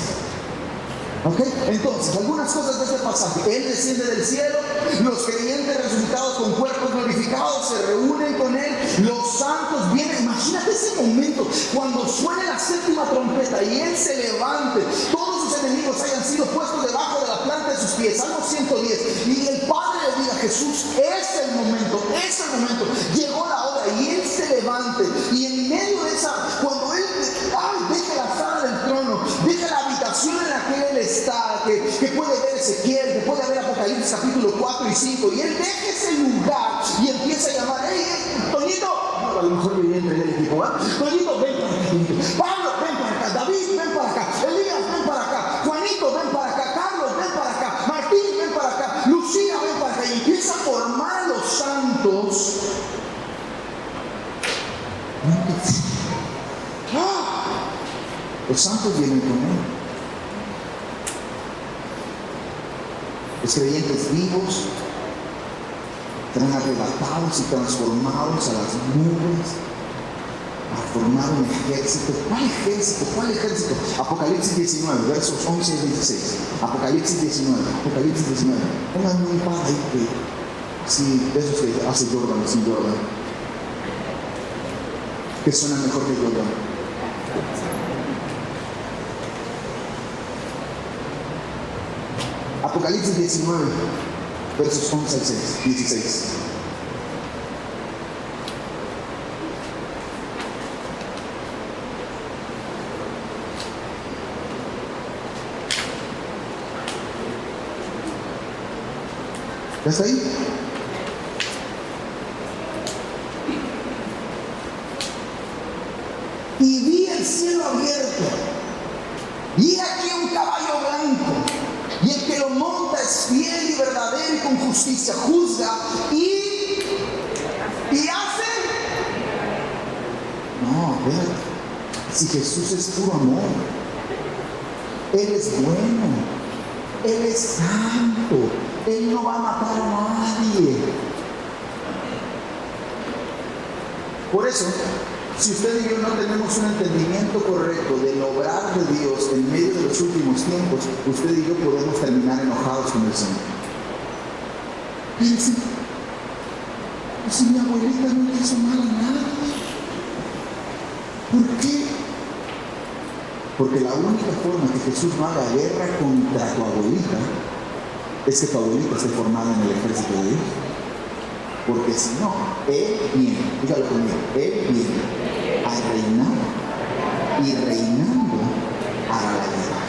¿Ok? Entonces, algunas cosas de este pasaje. Él desciende del cielo, los creyentes resucitados con cuerpos glorificados se reúnen con Él, los santos vienen. Imagínate ese momento cuando suene la séptima trompeta y Él se levante, todos sus enemigos hayan sido puestos debajo de la planta de sus pies. Salmo 110. Y el Padre le diga: Jesús, es el momento, llegó la hora, y Él se levante. Y en medio de esa, cuando Él deje la sala del trono, deje la habitación en la que Él está, que puede ver Ezequiel, que puede ver Apocalipsis capítulo 4 y 5, y Él deje ese lugar y empieza a llamar: ¡Hey, Toñito! No, a lo mejor me viene el equipo, ¿verdad? Toñito, ven para acá, Toñito. Pablo, ven para acá. David, ven para acá. Elías, ven para acá. Juanito, ven para acá. Carlos, ven para acá. Martín, ven para acá. Lucía, ven para acá. Y empieza a formar a los santos. Los santos vienen con Él. Los creyentes vivos serán arrebatados y transformados a las nubes a formar un ejército. ¿Cuál ejército? ¿Cuál ejército? Apocalipsis 19, versos 11 y 16. Apocalipsis 19. Pónganme un par ahí sí, de esos que hace Jordan, sin Jordan, que suena mejor que Jordan. Apocalipsis 19, versos 11 al 16. ¿Ya está ahí? Y vi el cielo abierto, y aquí un caballo blanco, y el que lo monta es fiel y verdadero y con justicia juzga y hace. No, espérate. Si Jesús es puro amor, Él es bueno, Él es santo, Él no va a matar a nadie. Por eso, si usted y yo no tenemos un entendimiento correcto del obrar de Dios en medio de los últimos tiempos, usted y yo podemos terminar enojados con el Señor. Fíjense, si mi abuelita no le hizo mal a nadie, ¿por qué? Porque la única forma que Jesús no haga guerra contra tu abuelita es que tu abuelita esté formada en el ejército de Dios. Porque si no, Él viene, dígalo conmigo, Él viene a reinar y reinando hará la guerra.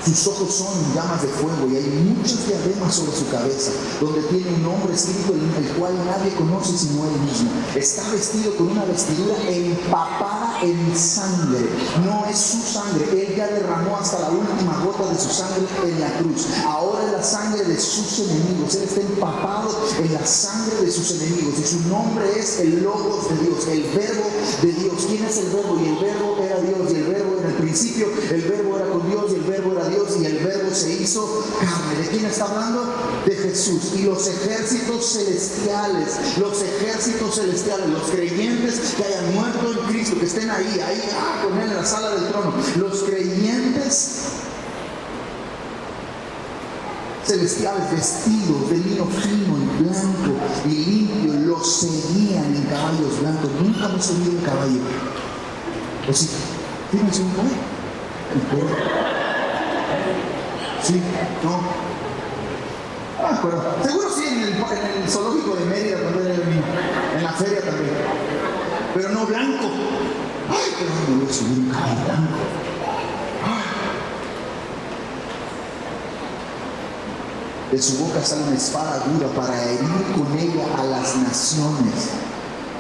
Sus ojos son llamas de fuego y hay muchos diademas sobre su cabeza, donde tiene un nombre escrito el cual nadie conoce sino él mismo. Está vestido con una vestidura empapada en sangre. No es su sangre, él ya derramó hasta la última gota de su sangre en la cruz. Ahora es la sangre de sus enemigos. Él está empapado en la sangre de sus enemigos y su nombre es el Logos de Dios, el Verbo de Dios. ¿Quién es el Verbo? Y el Verbo era Dios, y el Verbo en el principio, el Verbo era con Dios y el Verbo era Dios, y el Verbo se hizo carne. ¿De quién está hablando? De Jesús. Y los ejércitos celestiales, los creyentes que hayan muerto en Cristo, que estén ahí con él en la sala del trono, los creyentes celestiales vestidos de lino fino y blanco y limpio, los seguían en caballos blancos. Nunca me subí en caballo. ¿O sí? ¿Tienes un caballo? Sí, no. Ah, pero seguro sí en el zoológico de Mérida cuando era niño, en la feria también. Pero no blanco. Ay, pero no me voy a subir un caballo blanco. De su boca sale una espada aguda para herir con ella a las naciones,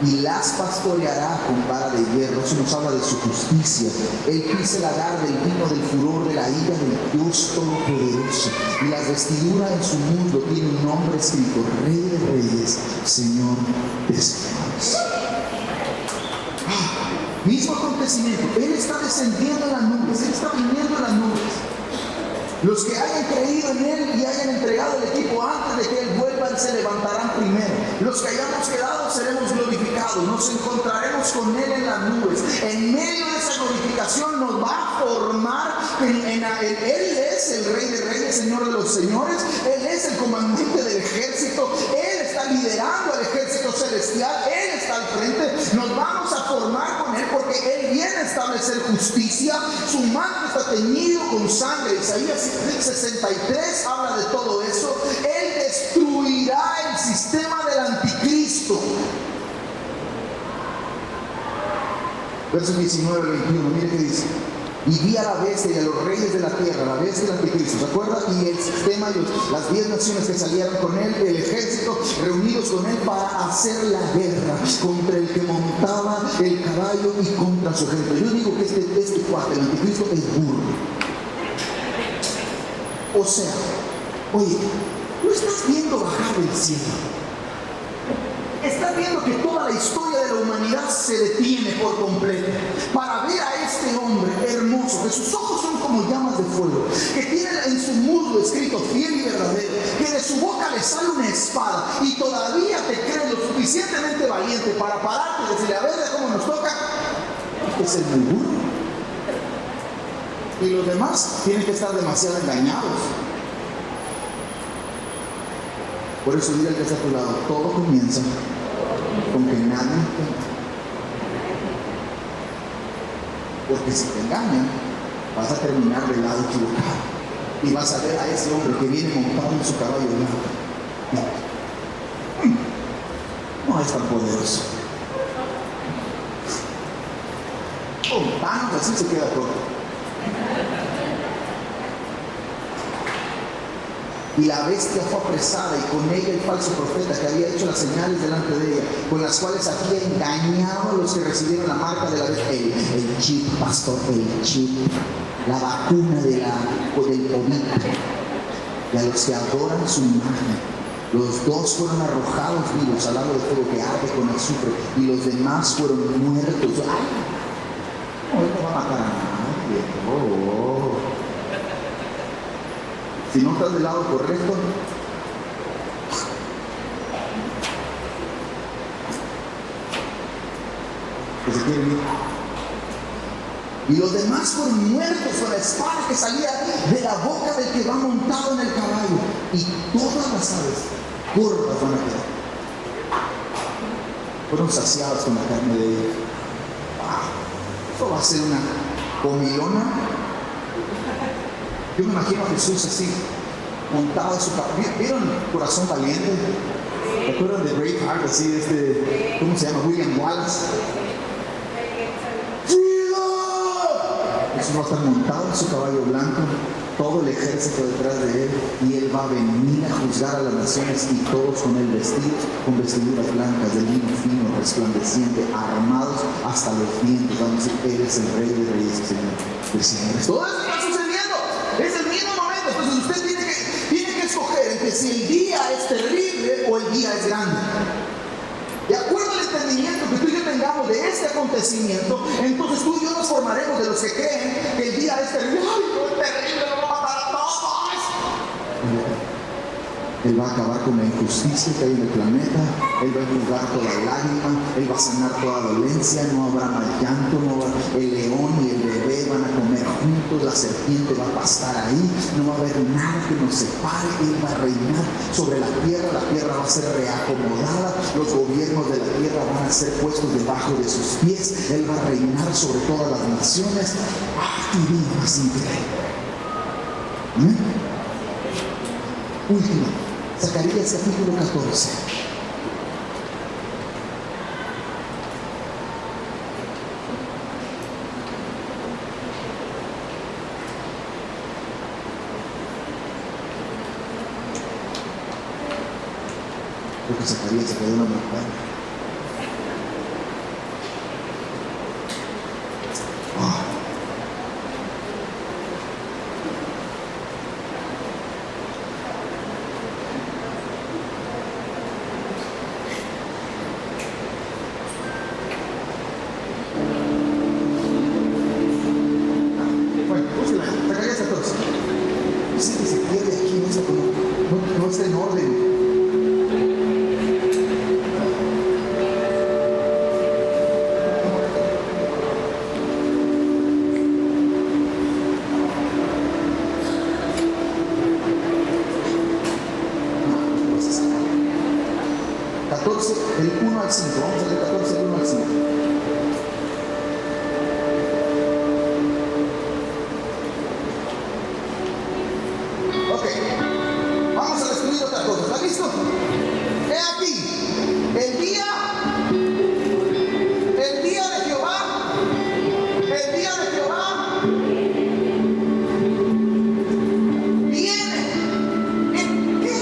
y las pastoreará con vara de hierro. Eso nos habla de su justicia. Él pisa el lagar del vino del furor de la ira del Dios Todopoderoso, y la vestidura en su muslo tiene un nombre escrito: Rey de Reyes, Señor de Señores. Mismo acontecimiento. Él está descendiendo en las nubes, Él está viniendo en las nubes. Los que hayan creído en Él y hayan entregado el equipo antes de que Él vuelva, se levantarán primero. Los que hayamos quedado seremos glorificados. Nos encontraremos con Él en las nubes. En medio de esa glorificación nos va a formar. Él es el Rey de Reyes, Señor de los Señores. Él es el comandante del ejército. Él está liderando al ejército celestial. Él está al frente. Nos vamos a formar con Él porque Él viene a establecer justicia. Su manto está teñido con sangre. Isaías 63 habla de todo eso. Él destruirá el sistema del anticristo. Versos 19 al 21, mire qué dice: y vi a la bestia y a los reyes de la tierra, la bestia y el anticristo, ¿se acuerda? Y el sistema, las 10 naciones que salieron con él, el ejército reunidos con él para hacer la guerra contra el que montaba el caballo y contra su ejército. Yo digo que este cuate, el anticristo, es burro. O sea, oye, ¿tú estás viendo bajar del cielo? Estás viendo que toda la historia de la humanidad se detiene por completo para ver a este hombre hermoso, que sus ojos son como llamas de fuego, que tiene en su muslo escrito fiel y verdadero, que de su boca le sale una espada, y todavía te crees lo suficientemente valiente para pararte y decirle: a ver, ¿cómo nos toca? Es el muy burro. Y los demás tienen que estar demasiado engañados. Por eso dile al que está a tu lado: todo comienza con que nadie te engañe. Porque si te engañan, vas a terminar del lado equivocado y vas a ver a ese hombre que viene montado en su caballo blanco. No es tan poderoso. Con tanto así se queda corto. Y la bestia fue apresada, y con ella el falso profeta que había hecho las señales delante de ella, con las cuales había engañado a los que recibieron la marca de la bestia. El chip, pastor, el chip, la vacuna del COVID. Y a los que adoran su imagen, los dos fueron arrojados vivos al lago de fuego que arde con azufre, y los demás fueron muertos. ¡Ay! va a matar a nadie. Oh. Si no estás del lado correcto, que se quieren ir. Y los demás fueron muertos con la espada que salía de la boca del que va montado en el caballo. Y todas las aves gordas van a quedar. Fueron saciadas con la carne de ellos. Esto va a ser una comilona. Yo me imagino a Jesús así, montado en su caballo. ¿Vieron Corazón Valiente? ¿Se acuerdan de Braveheart? Así, ¿cómo se llama? William Wallace. Jesús va a estar montado en su caballo blanco, todo el ejército detrás de él, y él va a venir a juzgar a las naciones, y todos con él vestidos, con vestiduras blancas, de lino fino, resplandeciente, armados hasta los dientes. Vamos a decir, él es el Rey de Reyes, Señor de señores. Todo eso está sucediendo, es el mismo momento. Entonces usted tiene que escoger entre si el día es terrible o el día es grande. De acuerdo al entendimiento que tú y yo tengamos de este acontecimiento, entonces tú y yo nos formaremos de los que creen que el día es terrible. ¡Ay, no es terrible! ¡Lo va a matar a todos! Él va a acabar con la injusticia que hay en el planeta. Él va a enjugar toda lágrima. Él va a sanar toda dolencia. No habrá más llanto. El león y el bebé van a comer juntos. La serpiente va a pastar ahí. No va a haber nada que nos separe. Él va a reinar sobre la tierra. La tierra va a ser reacomodada. Los gobiernos de la tierra van a ser puestos debajo de sus pies. Él va a reinar sobre todas las naciones. ¡Qué vida más increíble! Última, Zacarías capítulo 14. Creo que Zacarías se quedó en la montaña. No está en orden. El 1 al 5, vamos a leer 14, del 1 al 5. Ok, vamos a descubrir otra cosa. ¿Está listo? He aquí, el día de Jehová, viene. ¿En qué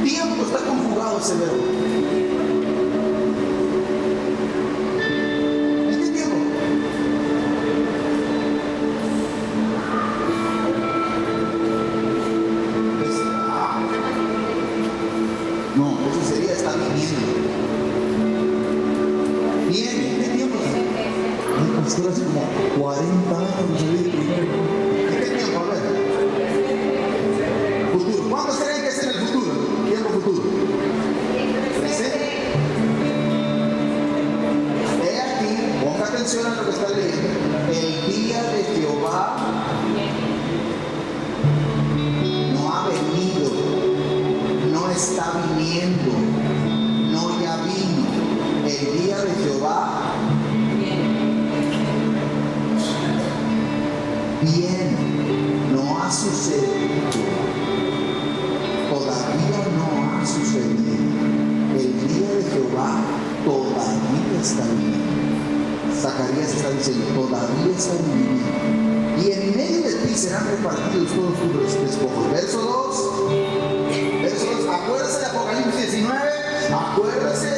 tiempo está conjugado ese verbo? ¿En qué tiempo? No, eso sería estar viniendo. Viene, ¿en qué tiempo? Ay, pastor, hace como 40 años no salí de primero. ¿En qué tiempo? A ver. Futuro. ¿Cuántos creen que es en el futuro? Tiempo futuro. ¿Presente? He aquí, ponga atención a lo que está leyendo. El día de Jehová no ha venido. No está viniendo, no ya vino. El día de Jehová viene, no ha sucedido, todavía no ha sucedido. El día de Jehová todavía está viniendo. Zacarías está diciendo, todavía está viniendo. Y en medio de ti serán repartidos todos tus despojos. Verso 2. Acuérdese de Apocalipsis 19, acuérdese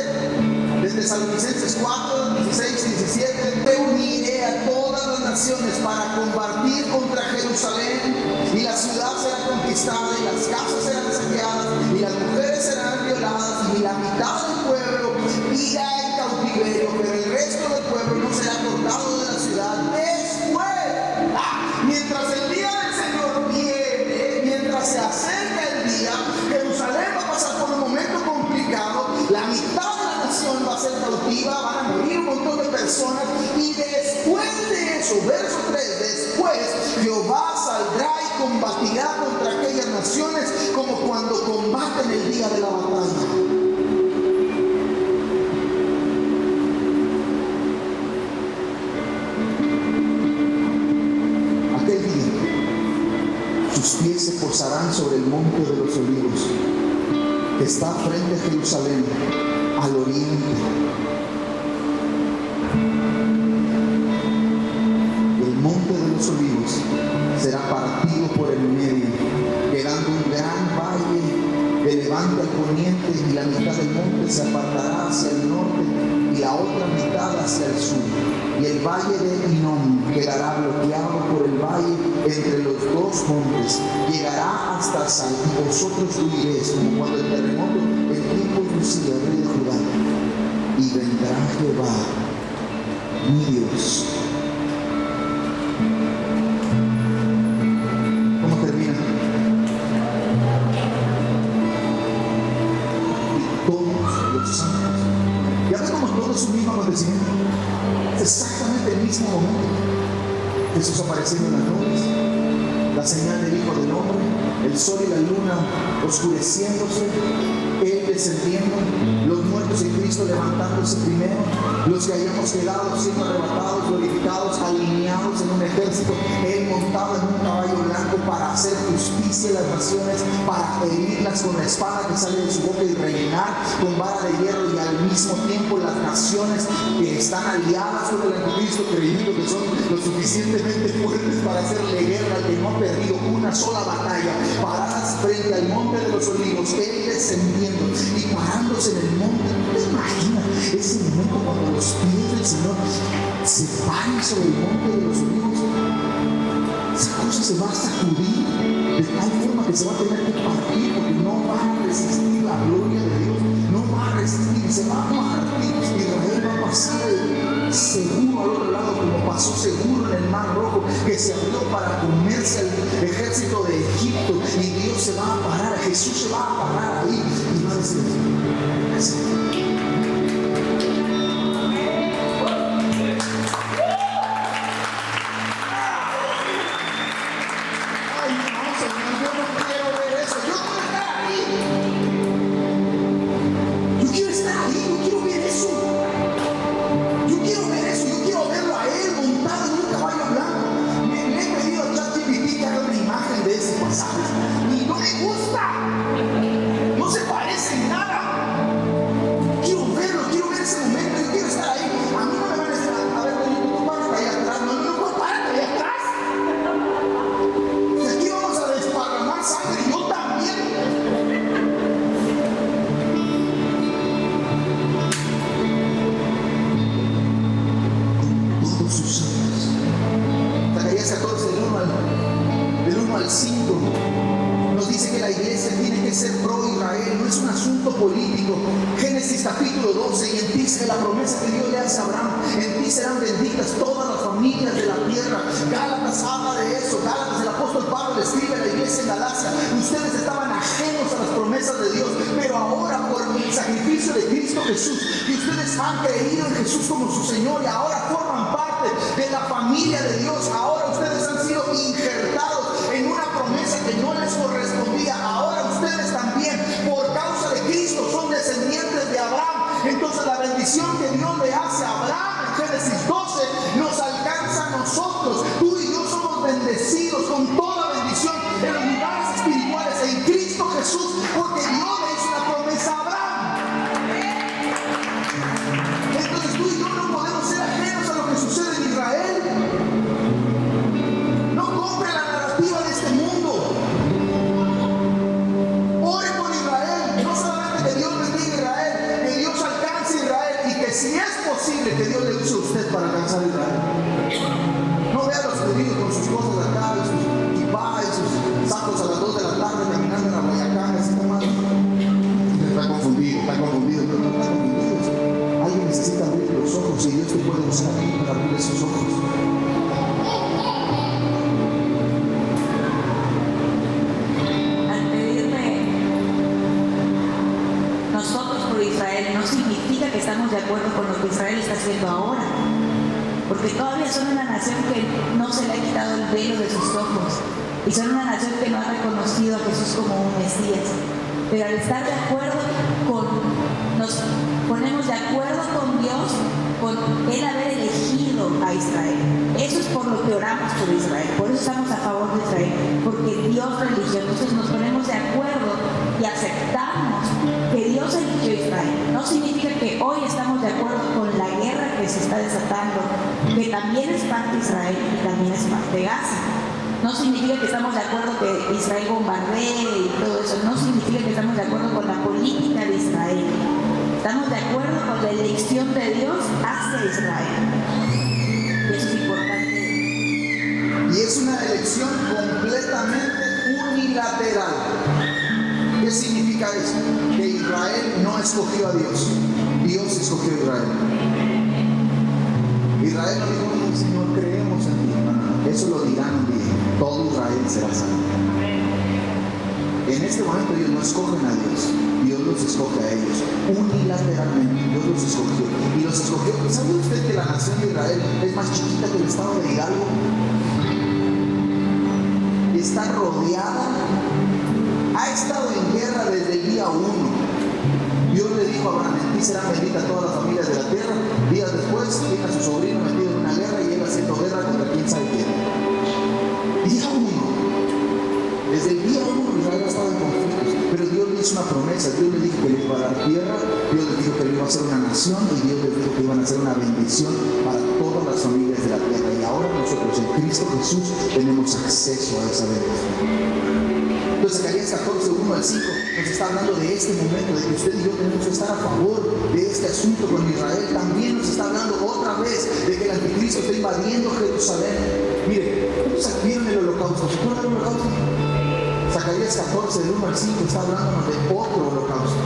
de Tesalonicenses 4, 16 y 17. Te uniré a todas las naciones para combatir contra Jerusalén, y la ciudad será conquistada, y las casas serán saqueadas, y las mujeres serán violadas, y la mitad del pueblo irá en cautiverio, pero el resto del pueblo no será cortado generaciones como cuando combaten el día de la batalla. Aquel día, sus pies se posarán sobre el monte de los olivos, que está frente a Jerusalén, al oriente. El monte de los olivos será partido por el medio, quedando un gran valle de levante al poniente, y la mitad del monte se apartará hacia el norte y la otra mitad hacia el sur. Y el valle de Hinnom quedará bloqueado por el valle entre los dos montes, llegará hasta Sal, y vosotros huiréis como cuando el terremoto en tiempo de Uzía, rey de Judá. Y vendrá Jehová, mi Dios. ¿Cómo termina? Y todos los santos. Ya ves cómo todo es un mismo acontecimiento. Es exactamente el mismo momento. Jesús apareciendo en las nubes, la señal del Hijo del Hombre, el sol y la luna oscureciéndose, Él descendiendo, los muertos en Cristo levantándose primero, los que hayamos quedado siendo arrebatados, glorificados, alineados en un ejército, Él montado en un caballo blanco para hacer justicia a las naciones, para herirlas con la espada que sale de su boca y reinar con vara de hierro, y al mismo tiempo las naciones que están aliadas con el anticristo, creyendo que son lo suficientemente fuertes para hacerle guerra al que no ha perdido una sola batalla, paradas frente al monte de los olivos, Él descendiendo y parándose en el monte. ¿No te imaginas ese momento cuando los pies del Señor se paran sobre el monte de los olivos? Esa cosa se va a sacudir de tal forma que se va a tener que partir, porque no va a resistir la gloria de Dios, no va a resistir, se va a partir. Israel va a pasar seguro al otro lado, como pasó seguro en el Mar Rojo, que se abrió para comerse al ejército de Egipto, y Dios se va a parar, Jesús se va a parar ahí y va a decir: ay, no, Señor, yo no quiero ver eso, yo quiero estar ahí, yo quiero estar ahí, yo quiero ver eso. Yo quiero ver eso, yo quiero verlo a Él montado en un caballo blanco. Le he pedido a ChatGPT que haga una imagen de ese pasaje y no me gusta, no se parece en nada. Quiero verlo, quiero ver ese momento, yo quiero estar ahí. A mí no me van a decir: a ver, tú párate ahí atrás. No, pues párate ahí atrás. Y aquí vamos a desparramar sangre, yo también. Todos sus santos. Zacarías 14, del 1 al 5, nos dice que la iglesia tiene que ser pro Israel, no es un asunto político. Génesis capítulo 12, y en ti será la promesa que Dios le hace a Abraham: en ti serán benditas todas las familias de la tierra. Gálatas habla de eso. Gálatas, el apóstol Pablo le escribe a la iglesia en Galacia: ustedes estaban ajenos a las promesas de Dios, pero ahora por el sacrificio de Cristo Jesús, que ustedes han creído en Jesús como su Señor y ahora forman parte de la familia de Dios, ahora ustedes han sido injertados en una promesa que no les correspondía. Ahora ustedes también, por causa de Cristo, son descendientes de Abraham. Entonces la bendición que Dios le hace a Abraham en Génesis 12 nos alcanza a nosotros. Tú y yo somos bendecidos con toda bendición en los lugares espirituales en Cristo Jesús, porque Dios le hizo una promesa a Abraham. Entonces tú y yo no podemos ser ajenos a lo que sucede en Israel. No compre la narrativa de este mundo. Ore por Israel. No solamente que Dios bendiga a Israel, que Dios alcance a Israel, y que si es posible que Dios le use a usted para alcanzar a Israel. No vea a los judíos con sus cosas acá, y sus kipá y sus sacos a las 2 de la tarde caminando en la Guayacán, así como está confundido, pero no está confundido. Alguien necesita abrir los ojos, y Dios te puede usar aquí para abrir esos ojos. Al pedirme nosotros por Israel, no significa que estamos de acuerdo con lo que Israel está haciendo ahora, porque todavía son una nación que no se le ha quitado el velo de sus ojos. y son una nación que no ha reconocido a Jesús como un Mesías. Pero al estar de acuerdo nos ponemos de acuerdo con Dios, con Él haber elegido a Israel. Eso es por lo que oramos por Israel, por eso estamos a favor de Israel, porque Dios lo eligió. Entonces nos ponemos de acuerdo y aceptamos que Dios eligió a Israel. No significa que hoy estamos de acuerdo con la guerra que se está desatando, que también es parte de Israel y también es parte de Gaza. No significa que estamos de acuerdo que Israel bombardee y todo eso. No significa que estamos de acuerdo con la política de Israel. Estamos de acuerdo con la elección de Dios hacia Israel. Y eso es importante. Y es una elección completamente unilateral. ¿Qué significa eso? Que Israel no escogió a Dios. Dios escogió a Israel. Israel no dijo, no, Señor, creemos en ti. No, eso lo dirán un día. Todo Israel será salvo. En este momento ellos no escogen a Dios. Dios los escoge a ellos. Unilateralmente, Dios los escogió. Y los escogió. ¿Sabe usted que la nación de Israel es más chiquita que el estado de Hidalgo? Está rodeada. Ha estado en guerra desde el día 1. Dios le dijo a Abraham, en ti serán benditas todas las familias de la tierra. Días después, tiene a su sobrino metido en una guerra y él haciendo guerra contra quién sabe quién. Día 1. Desde el día 1 Israel ha estado en conflictos. Pero Dios le hizo una promesa. Dios le dijo que le iba a dar tierra. Dios le dijo que le iba a hacer una nación. Y Dios le dijo que iban a hacer una bendición para todas las familias de la tierra. Y ahora nosotros en Cristo Jesús tenemos acceso a esa bendición. Entonces Zacarías 14, 1 al 5 nos está hablando de este momento, de que usted y yo tenemos que estar a favor de este asunto con Israel. También nos está hablando otra vez de que el anticristo está invadiendo Jerusalén. Mire, ¿cuántos vieron el holocausto? ¿Se acuerdan del holocausto? Zacarías 14, del 1 al 5 está hablándonos de otro holocausto.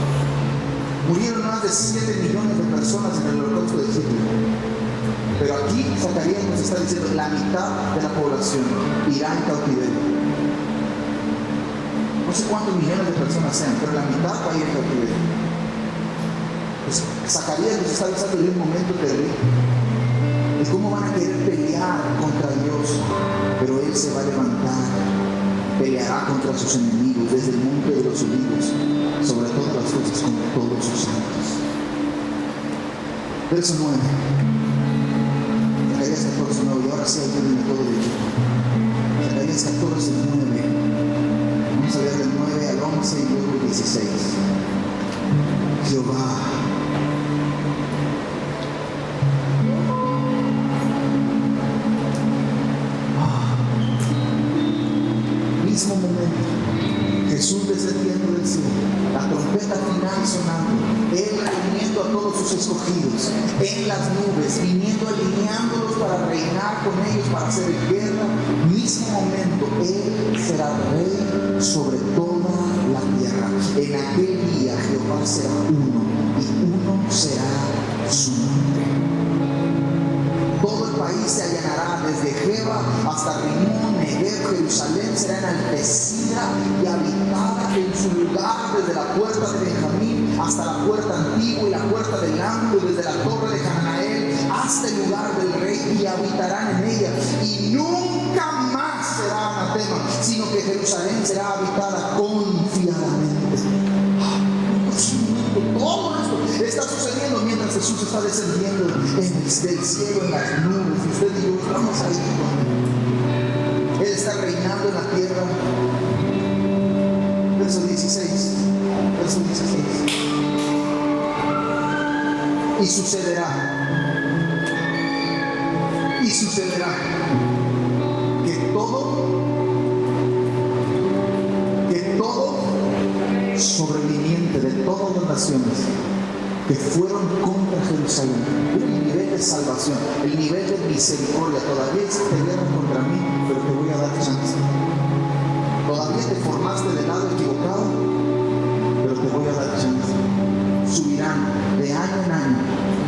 Murieron más de 7 millones de personas en el holocausto de Hitler. Pero aquí Zacarías nos está diciendo la mitad de la población irá en cautiverio. No sé cuántos millones de personas sean, pero la mitad va a ir en cautiverio. Pues Zacarías nos está avisando de un momento terrible, de cómo van a querer pelear contra Dios, pero Él se va a levantar, peleará contra sus enemigos desde el monte de los olivos, sobre todas las cosas con todos sus santos. Verso 9. Zacarías 14, 9, y ahora sí ayúdenme todo de hecho. Zacarías 14, 9. Vamos a ver del 9 al 11 y luego el 16. Jehová. Mismo momento, Jesús descendiendo del cielo, la trompeta final sonando, Él reuniendo a todos sus escogidos en las nubes, viniendo alineándolos para reinar con ellos, para hacer guerra. Mismo momento, Él será rey sobre toda la tierra. En aquel día Jehová será uno y uno será su nombre. Todo el país se allanará desde Jeba hasta Rimón, Negev. Jerusalén será enaltecida y habitada en su lugar, desde la puerta de Benjamín hasta la puerta antigua y la puerta del ángulo, desde la torre de Hananael hasta el lugar del rey, y habitarán en ella. Y nunca más será anatema, sino que Jerusalén será habitada confiadamente. Todo esto está sucediendo mientras Jesús está descendiendo del cielo en las nubes, y usted y yo estamos ahí. Él está reinando en la tierra. Verso 16. Verso 16. Y sucederá que todo sobreviviente de todas las naciones que fueron contra Jerusalén, el nivel de salvación, el nivel de misericordia, todavía te guerra contra mí, pero te voy a dar chance. Todavía te formaste del lado equivocado, pero te voy a dar chance. Subirán de año en año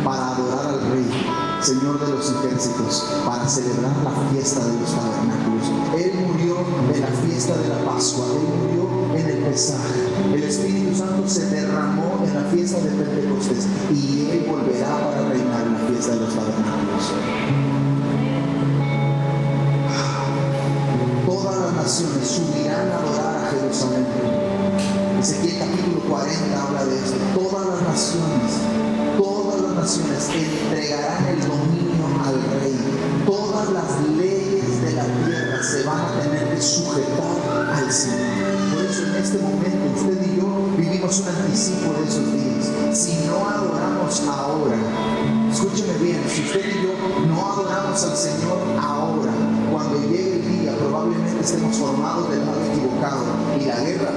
para adorar al Rey, Señor de los ejércitos, para celebrar la fiesta de los tabernáculos. Él murió en la fiesta de la Pascua, Él murió en el Pesaj. El Espíritu Santo se derramó en la fiesta de Pentecostés, y Él volverá para reinar en la fiesta de los tabernáculos. Todas las naciones subirán a adorar a Jerusalén. Ezequiel capítulo 40 habla de esto. Todas las naciones entregarán el dominio al rey. Todas las leyes de la tierra se van a tener que sujetar al Señor. Por eso en este momento usted y yo vivimos un anticipo de esos días. Si no adoramos ahora, escúcheme bien, si usted y yo no adoramos al Señor ahora, cuando llegue el día probablemente estemos formados del lado equivocado y la guerra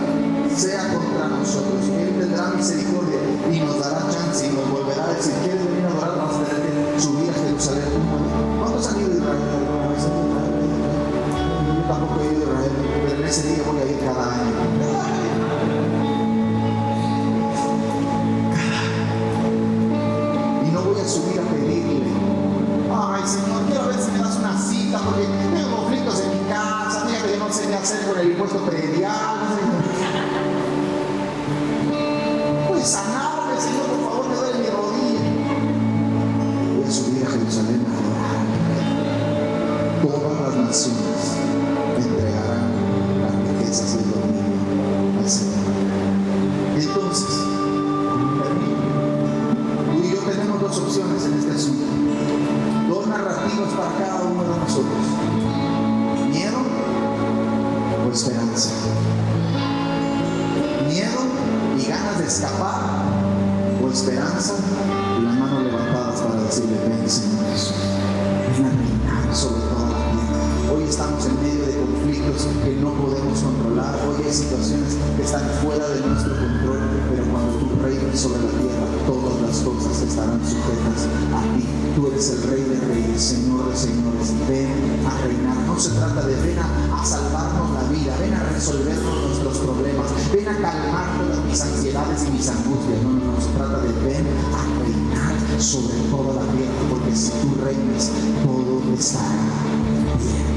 sea contra nosotros. Él tendrá misericordia y nos dará chance y nos volverá a decir: ¿quieres venir a adorar? Vamos a tener que subir a Jerusalén. ¿Cuántos han ido a Israel alguna vez? Yo tampoco he ido a Israel, pero en ese día voy a ir cada año. Y no voy a subir a pedirle: ay Señor, quiero ver si me das una cita porque tengo conflictos en mi casa, mira que yo no sé qué hacer con el impuesto predial. Sanarme, Señor, por favor, me duele mi rodilla. Voy a subir a Jerusalén a adorar. Todas las naciones entregarán las riquezas y el dominio al Señor. Entonces, tú y yo tenemos dos opciones en este asunto, dos narrativas para cada uno de nosotros: miedo o esperanza. Miedo y ganas de escapar, o esperanza y las manos levantadas para decirle: ven Señor Jesús, ven a reinar sobre toda la tierra. Hoy estamos en medio de conflictos que no podemos controlar, hoy hay situaciones que están fuera de nuestro control, pero cuando tú reines sobre la tierra, todas las cosas estarán sujetas a ti. Tú eres el Rey de Reyes, Señor de Señores. Ven a reinar. No se trata de ven a salvarnos la vida, ven a resolvernos nuestros problemas, ven a calmar todas mis ansiedades y mis angustias. No, no, no, se trata de ven a reinar sobre toda la tierra, porque si tú reinas, todo estará bien.